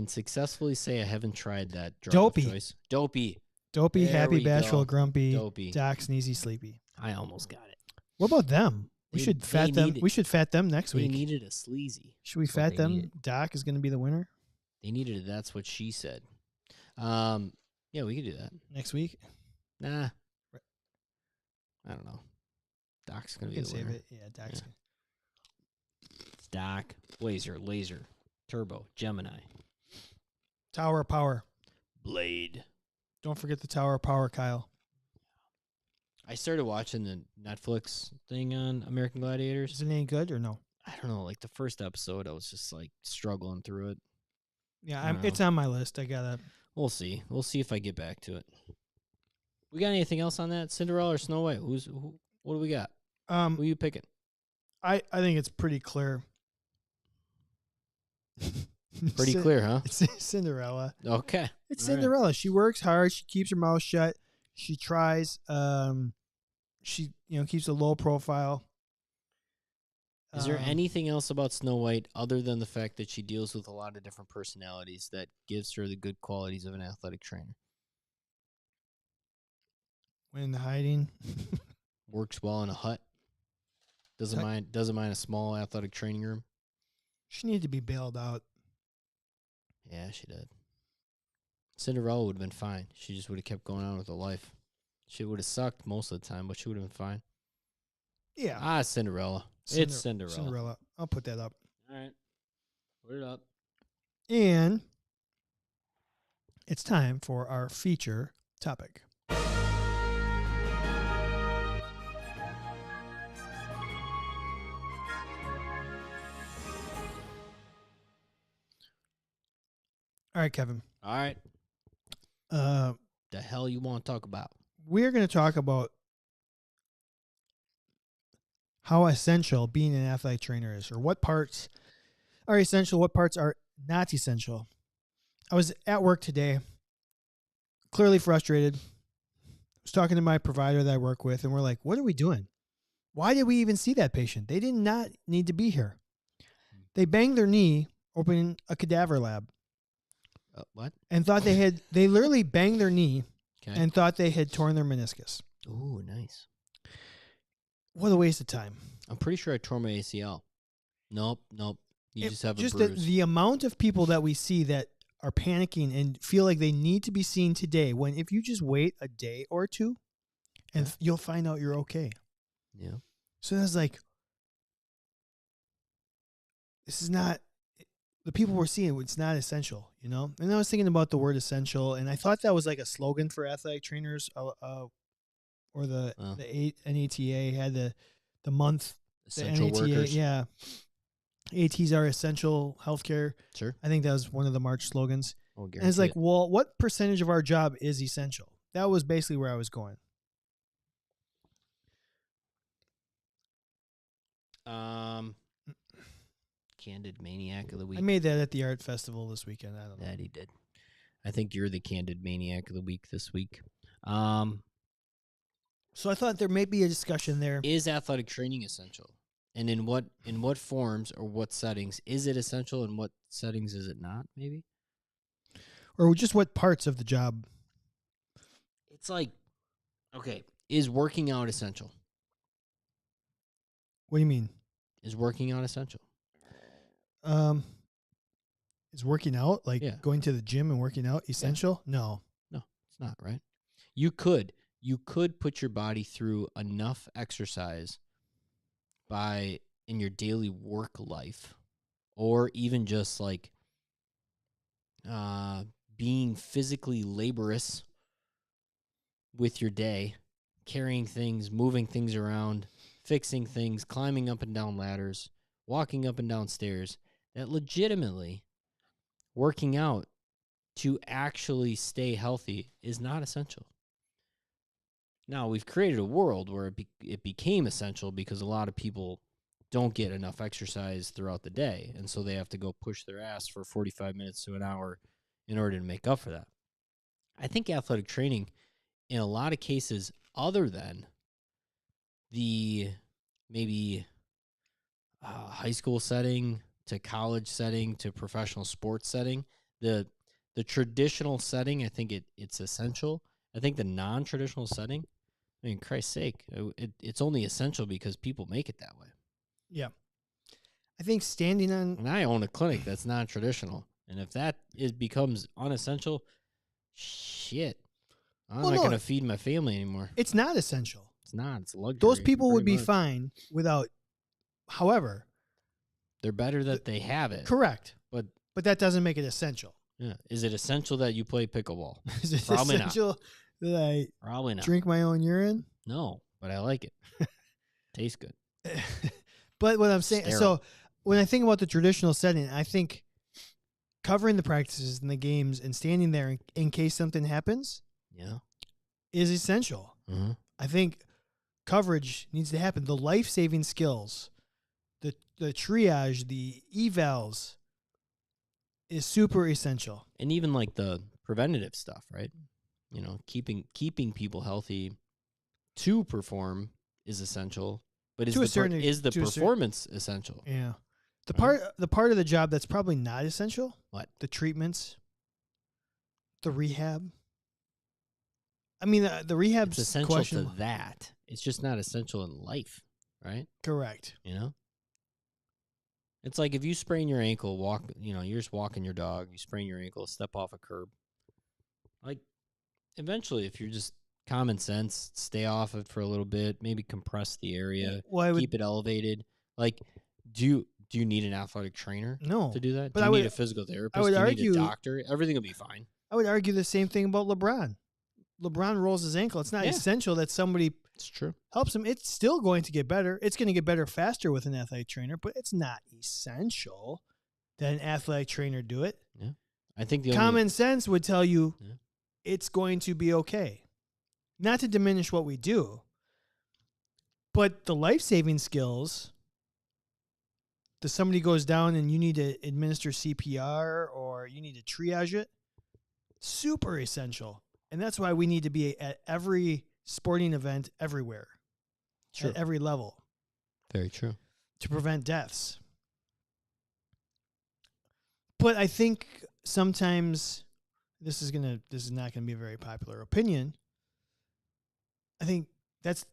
successfully say I haven't tried that drug Dopey. of choice. Dopey. Dopey, There happy, we bashful, go. grumpy, Dopey. Doc, sneezy, sleepy. I almost got it. What about them? We They- should they fat them. needed- We should fat them next They week. needed a sleazy. Should we That's what fat they them? needed. Doc is going to be the winner They needed it. That's what she said. Yeah, we could do that. next week. Nah. Right. I don't know. Doc's going We to be can the save winner. it. Yeah, Doc's. Yeah. It's Doc, Blazer, Laser, Turbo, Gemini, Tower of Power. Blade. Don't forget the Tower of Power, Kyle. I started watching the Netflix thing on American Gladiators. Is it any good or no? I don't know. Like the first episode, I was just like struggling through it. Yeah, it's on my list. I gotta. We'll see. We'll see if I get back to it. We got anything else on that? Cinderella or Snow White? What do we got? Who are you picking? I think it's pretty clear. Pretty clear, huh? It's Cinderella. Okay. It's All right. Cinderella. She works hard. She keeps her mouth shut. She tries. She keeps a low profile. Is there anything else about Snow White other than the fact that she deals with a lot of different personalities that gives her the good qualities of an athletic trainer? When in hiding? Works well in a hut. Doesn't mind a small athletic training room. She needed to be bailed out. Yeah, she did. Cinderella would have been fine. She just would have kept going on with her life. She would have sucked most of the time, but she would have been fine. Yeah. Cinderella. It's Cinderella. Cinderella. I'll put that up. All right. Put it up. And it's time for our feature topic. All right, Kevin. All right. The hell you want to talk about? We're going to talk about how essential being an athletic trainer is, or what parts are essential, what parts are not essential. I was at work today, clearly frustrated. I was talking to my provider that I work with, and we're like, what are we doing? Why did we even see that patient? They did not need to be here. They banged their knee opening a cadaver lab. What? And thought they literally banged their knee Okay. and thought they had torn their meniscus. Ooh, nice. What a waste of time. I'm pretty sure I tore my ACL. Nope. You just have a just bruise. the amount of people that we see that are panicking and feel like they need to be seen today, when if you just wait a day or two and you'll find out you're okay. Yeah. So that's like, this is not, the people we're seeing, it's not essential, And I was thinking about the word essential, and I thought that was like a slogan for athletic trainers, or the NATA had the month. Essential the NATA, workers. yeah. ATs are essential healthcare. Sure. I think that was one of the March slogans. Oh, And it's like, well, what percentage of our job is essential? That was basically where I was going. Candid Maniac of the Week. I made that at the art festival this weekend. I don't know. That he did. I think you're the Candid Maniac of the Week this week. So I thought there may be a discussion there. Is athletic training essential? And in what forms or what settings is it essential, and what settings is it not, maybe? Or just what parts of the job? It's like, okay, is working out essential? What do you mean? Is working out essential? Is working out, like going to the gym and working out, essential? Yeah. No, it's not, right? You could put your body through enough exercise in your daily work life, or even just like being physically laborious with your day, carrying things, moving things around, fixing things, climbing up and down ladders, walking up and down stairs, that legitimately working out to actually stay healthy is not essential. Now, we've created a world where it became essential because a lot of people don't get enough exercise throughout the day, and so they have to go push their ass for 45 minutes to an hour in order to make up for that. I think athletic training, in a lot of cases, other than the maybe high school setting to college setting to professional sports setting, the traditional setting, I think it's essential. I think the non-traditional setting, I mean, Christ's sake, it's only essential because people make it that way. Yeah. I think standing on... And I own a clinic that's non-traditional. And if that becomes unessential, shit, I'm not going to feed my family anymore. It's not essential. It's not. It's a luxury. Those people would be fine without... However... They're better that they have it. Correct. But that doesn't make it essential. Yeah. Is it essential that you play pickleball? Is it Probably essential that I Probably not. drink my own urine? No, but I like it. Tastes good. But what I'm saying, so when I think about the traditional setting, I think covering the practices and the games and standing there in case something happens, is essential. Mm-hmm. I think coverage needs to happen. The life-saving skills, the triage, the evals is super essential. And even like the preventative stuff, right? You know, keeping people healthy to perform is essential. But is the performance essential? Yeah. The part of the job that's probably not essential? What? The treatments, the rehab. I mean, the rehab's it's essential to that. It's just not essential in life, right? Correct. You know? It's like if you sprain your ankle, you're just walking your dog, you sprain your ankle, step off a curb. Like, eventually, if you're just common sense, stay off it for a little bit, maybe compress the area, keep it elevated. Like, do you need an athletic trainer to do that? Do you need a physical therapist? Do you need a doctor? Everything will be fine. I would argue the same thing about LeBron. LeBron rolls his ankle. It's not essential that somebody helps him. It's still going to get better. It's going to get better faster with an athletic trainer, but it's not essential that an athletic trainer do it. Yeah. I think the common sense would tell you it's going to be okay. Not to diminish what we do, but the life-saving skills, somebody goes down and you need to administer CPR or you need to triage it, super essential. And that's why we need to be at every sporting event everywhere, at every level. Very true. To prevent deaths. But I think sometimes this is not gonna be a very popular opinion. I think that's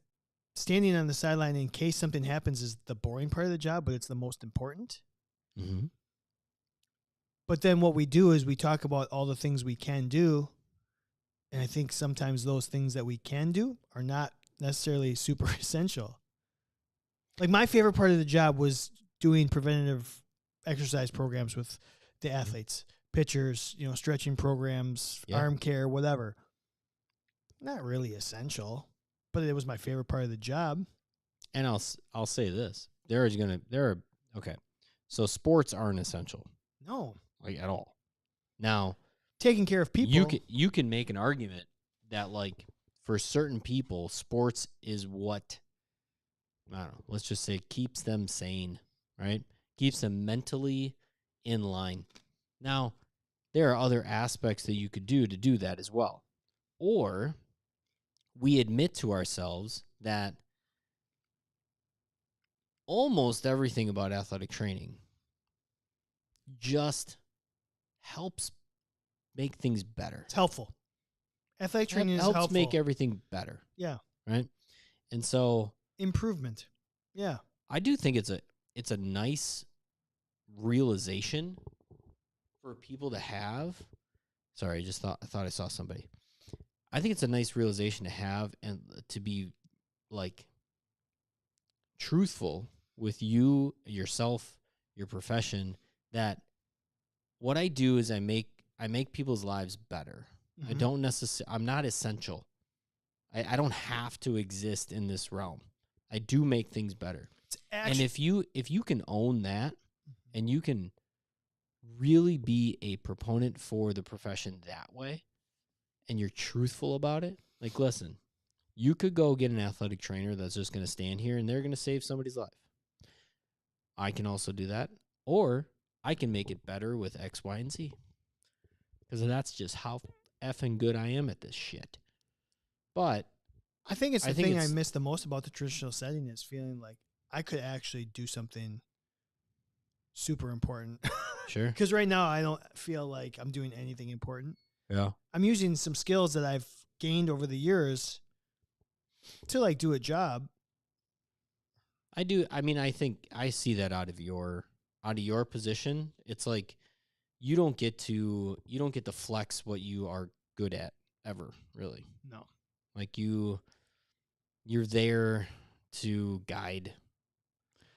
standing on the sideline in case something happens is the boring part of the job, but it's the most important. Mm-hmm. But then what we do is we talk about all the things we can do. And I think sometimes those things that we can do are not necessarily super essential. Like my favorite part of the job was doing preventative exercise programs with the athletes, pitchers, stretching programs, arm care, whatever. Not really essential, but it was my favorite part of the job. And I'll say this: okay. So sports aren't essential. No, like at all. Now, taking care of people. You can make an argument that like for certain people, sports is what, I don't know, let's just say keeps them sane, right? Keeps them mentally in line. Now, there are other aspects that you could do to do that as well. Or we admit to ourselves that almost everything about athletic training just helps make things better. It's helpful. Athletic training is helpful. Helps make everything better. Yeah. Right? And so improvement. Yeah. I do think it's a nice realization for people to have. Sorry, I thought I saw somebody. I think it's a nice realization to have and to be like truthful with you, yourself, your profession, that what I do is I make people's lives better. Mm-hmm. I don't necessarily, I'm not essential. I don't have to exist in this realm. I do make things better. And if you can own that and you can really be a proponent for the profession that way and you're truthful about it, like, listen, you could go get an athletic trainer that's just going to stand here and they're going to save somebody's life. I can also do that. Or I can make it better with X, Y, and Z. Because that's just how effing good I am at this shit. But I think it's I the think thing I it's- miss the most about the traditional setting is feeling like I could actually do something super important. Sure. Because right now I don't feel like I'm doing anything important. Yeah. I'm using some skills that I've gained over the years to like do a job. I do. I mean, I think I see that out of your position. It's like you don't get to flex what you are good at ever, really. No. Like you're there to guide.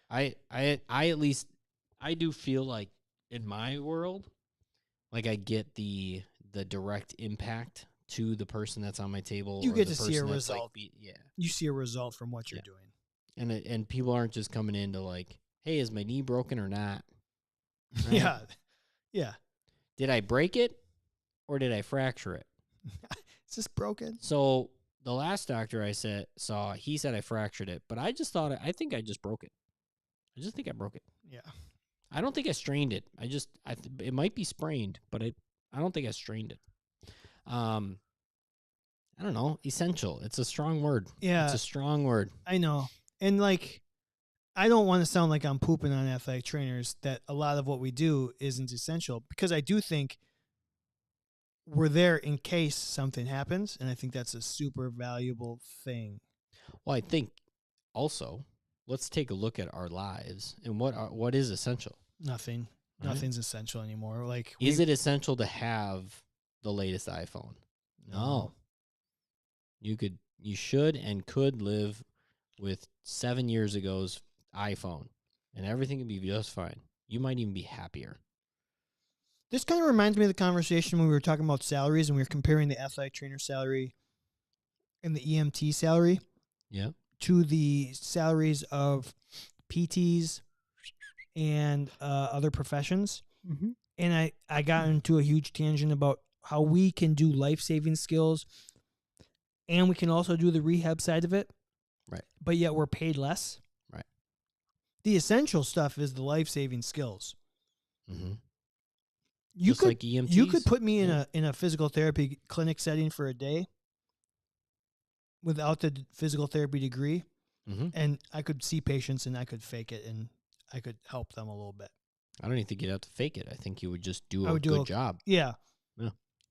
I at least I do feel like in my world, like I get the direct impact to the person that's on my table. You or get the to see a person that's result. Like, yeah. You see a result from what you're Yeah. doing. And people aren't just coming in to like, hey, is my knee broken or not? Right? Yeah. Yeah. Did I break it or did I fracture it? Is this broken? So the last doctor I saw, he said I fractured it, but I think I just broke it. I just think I broke it. Yeah. I don't think I strained it. It might be sprained, but I don't think I strained it. I don't know. Essential. It's a strong word. Yeah. It's a strong word. I know. And like, I don't want to sound like I'm pooping on athletic trainers that a lot of what we do isn't essential, because I do think we're there in case something happens. And I think that's a super valuable thing. Well, I think also let's take a look at our lives and what is essential. Nothing. Right? Nothing's essential anymore. Like, is it essential to have the latest iPhone? No. You should and could live with 7 years ago's iPhone, and everything would be just fine. You might even be happier. This kind of reminds me of the conversation when we were talking about salaries and we were comparing the athletic trainer salary and the EMT salary to the salaries of PTs and other professions. Mm-hmm. And I got into a huge tangent about how we can do life-saving skills and we can also do the rehab side of it. Right. But yet we're paid less. Right. The essential stuff is the life-saving skills. Mm-hmm. You Just could, like EMTs. you could put me in a physical therapy clinic setting for a day without the physical therapy degree, and I could see patients and I could fake it and I could help them a little bit. I don't even think you'd have to fake it. I think you would just do a good job. Yeah.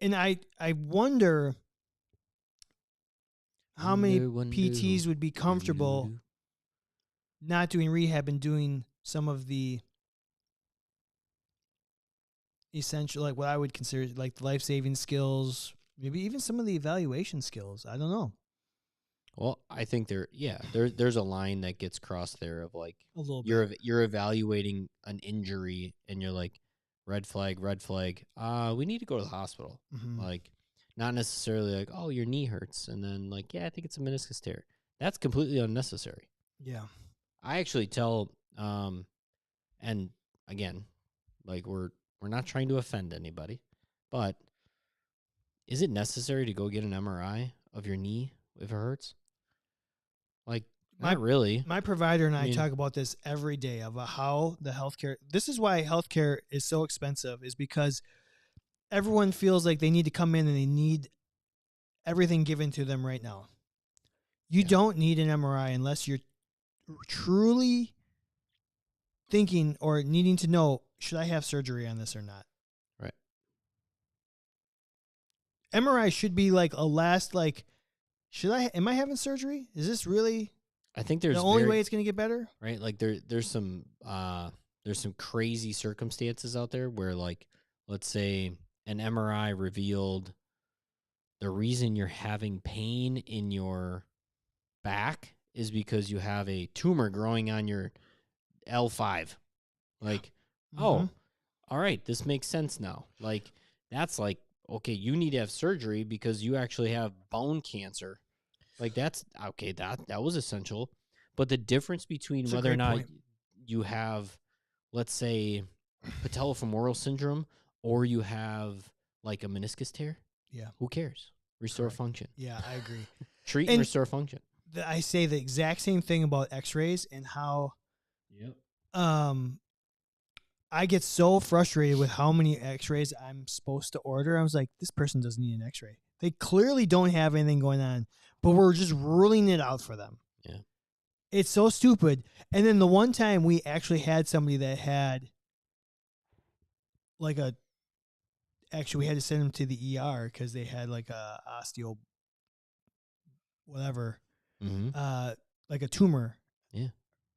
And I wonder how many PTs would be comfortable not doing rehab and doing some of the essential, like what I would consider like life-saving skills, maybe even some of the evaluation skills. I don't know. Well, I think there's a line that gets crossed there of like A little bit. You're evaluating an injury and you're like, red flag. We need to go to the hospital. Mm-hmm. Like, not necessarily like, oh, your knee hurts, and then like, yeah, I think it's a meniscus tear. That's completely unnecessary. Yeah. I actually tell, and again, like we're not trying to offend anybody, but is it necessary to go get an MRI of your knee if it hurts? Like, not really. My provider and I talk about this every day about how the healthcare. This is why healthcare is so expensive, is because everyone feels like they need to come in and they need everything given to them right now. You don't need an MRI unless you're truly thinking or needing to know, should I have surgery on this or not? Right. MRI should be like a last, like, am I having surgery? Is this really I think there's the only way it's going to get better? Right. Like there's some crazy circumstances out there where, like, let's say an MRI revealed the reason you're having pain in your back is because you have a tumor growing on your L5. Like, oh, all right, this makes sense now. Like, that's like, okay, you need to have surgery because you actually have bone cancer. Like, that's okay. That was essential. But the difference between whether or not you have, let's say, patellofemoral syndrome or you have like a meniscus tear, who cares? Restore function. Yeah, I agree. Treat and restore function. I say the exact same thing about X-rays and how I get so frustrated with how many x-rays I'm supposed to order. I was like, this person doesn't need an x-ray. They clearly don't have anything going on, but we're just ruling it out for them. Yeah. It's so stupid. And then the one time we actually had somebody that had like actually we had to send them to the ER because they had like a osteo whatever, Mm-hmm. like a tumor Yeah.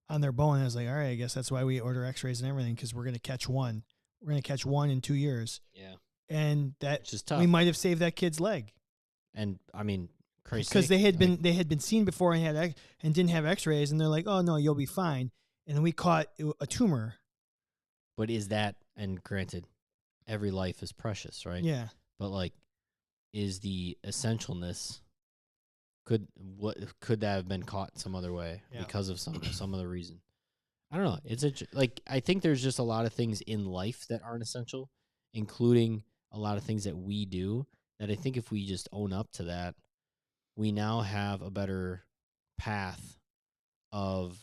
on their bone. I was like, all right, I guess that's why we order x-rays and everything, because we're going to catch one. We're going to catch one in 2 years. Yeah. And that Which is tough. we might have saved that kid's leg. And I mean, crazy. Because they had been seen before and and didn't have x-rays, and they're like, oh no, you'll be fine. And then we caught a tumor. But is that, and granted, every life is precious, right? Yeah. But like, is the essentialness, could that have been caught some other way because of some other reason? I don't know. It's like, I think there's just a lot of things in life that aren't essential, including a lot of things that we do, that I think if we just own up to that, we now have a better path of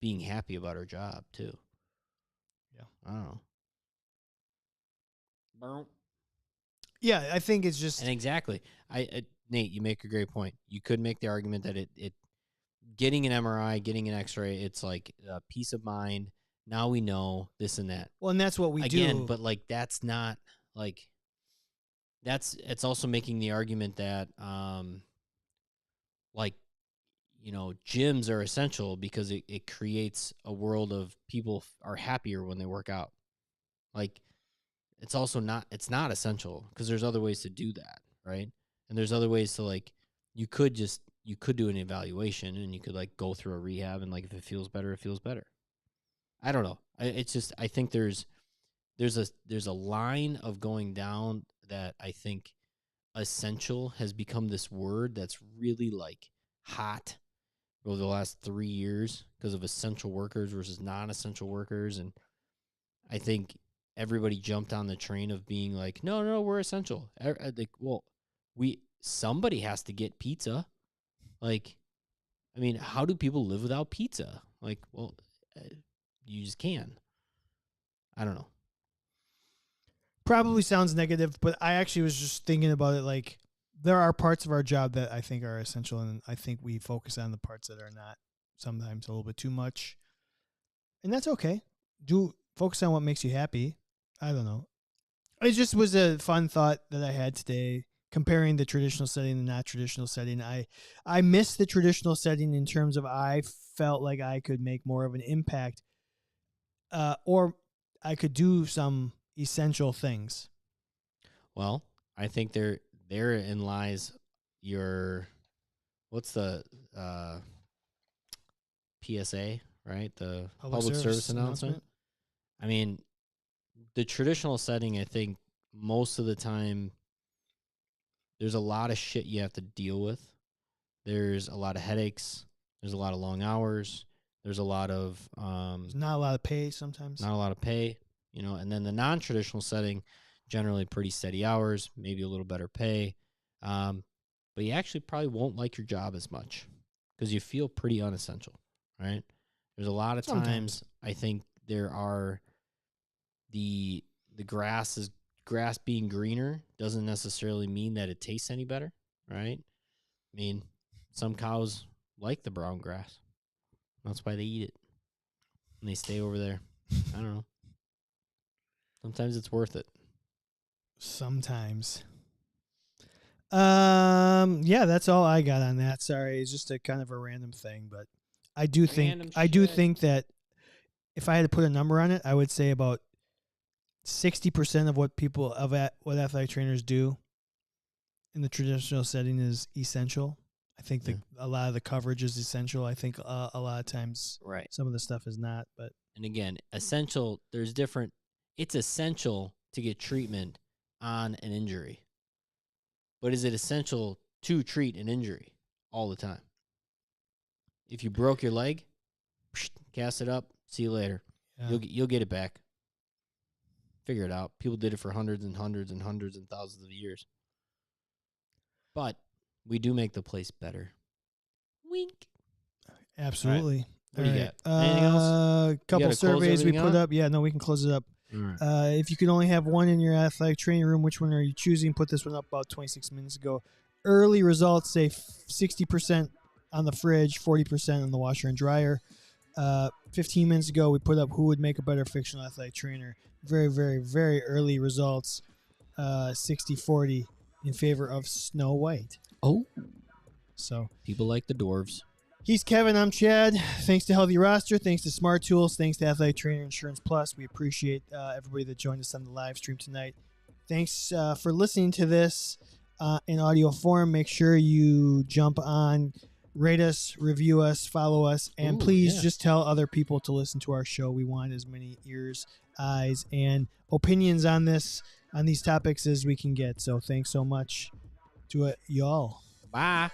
being happy about our job too. Yeah. I don't know. Yeah, I think it's just And exactly. Nate, you make a great point. You could make the argument that it getting an MRI, getting an X-ray, it's like a peace of mind. Now we know this and that. well, and that's what we Again, do. but like that's not like it's also making the argument that like, you know, gyms are essential because it creates a world of people are happier when they work out. Like, it's also not essential because there's other ways to do that, right? And there's other ways to, like, you could do an evaluation and you could like go through a rehab, and like if it feels better, it feels better. I don't know. It's just, I think there's a line of going down that I think essential has become this word that's really like hot over the last 3 years because of essential workers versus non-essential workers. And I think everybody jumped on the train of being like, no, we're essential. Like, well, somebody has to get pizza. Like, I mean, how do people live without pizza? Like, well, you just can. I don't know. Probably sounds negative, but I actually was just thinking about it. Like, there are parts of our job that I think are essential, and I think we focus on the parts that are not sometimes a little bit too much. And that's okay. Do focus on what makes you happy. I don't know. It just was a fun thought that I had today, comparing the traditional setting and not traditional setting. I miss the traditional setting in terms of I felt like I could make more of an impact, or I could do some essential things. Well, I think therein lies your, what's the PSA, right? The public service announcement. I mean, the traditional setting, I think most of the time there's a lot of shit you have to deal with. There's a lot of headaches. There's a lot of long hours. There's a lot of there's not a lot of pay sometimes. Not a lot of pay, you know. And then the non-traditional setting, generally pretty steady hours, maybe a little better pay, but you actually probably won't like your job as much because you feel pretty unessential, right? There's a lot of times I think there are the grass being greener doesn't necessarily mean that it tastes any better, right? I mean, some cows like the brown grass. That's why they eat it. And they stay over there. I don't know. Sometimes it's worth it. Sometimes. Yeah, that's all I got on that. Sorry, it's just a kind of a random thing, but I do think that if I had to put a number on it, I would say about 60% of what what athletic trainers do in the traditional setting is essential. I think a lot of the coverage is essential. I think a lot of times some of the stuff is not. But and again, essential. There's different. It's essential to get treatment on an injury, but is it essential to treat an injury all the time? If you broke your leg, cast it up. See you later. Yeah. You'll get it back. Figure it out. People did it for hundreds and hundreds and hundreds and thousands of years. But we do make the place better. Wink. Absolutely. Right. What do you got? Anything else? A couple surveys we put up. Yeah, no, we can close it up. All right. If you could only have one in your athletic training room, which one are you choosing? Put this one up about 26 minutes ago. Early results say 60% on the fridge, 40% on the washer and dryer. 15 minutes ago, we put up who would make a better fictional athletic trainer. Very, very, very early results, 60-40 in favor of Snow White. Oh, so people like the dwarves. He's Kevin. I'm Chad. Thanks to Healthy Roster. Thanks to Smart Tools. Thanks to Athletic Trainer Insurance Plus. We appreciate everybody that joined us on the live stream tonight. Thanks for listening to this in audio form. Make sure you jump on, rate us, review us, follow us, and please just tell other people to listen to our show. We want as many ears, eyes, and opinions on these topics as we can get. So thanks so much to y'all. Bye.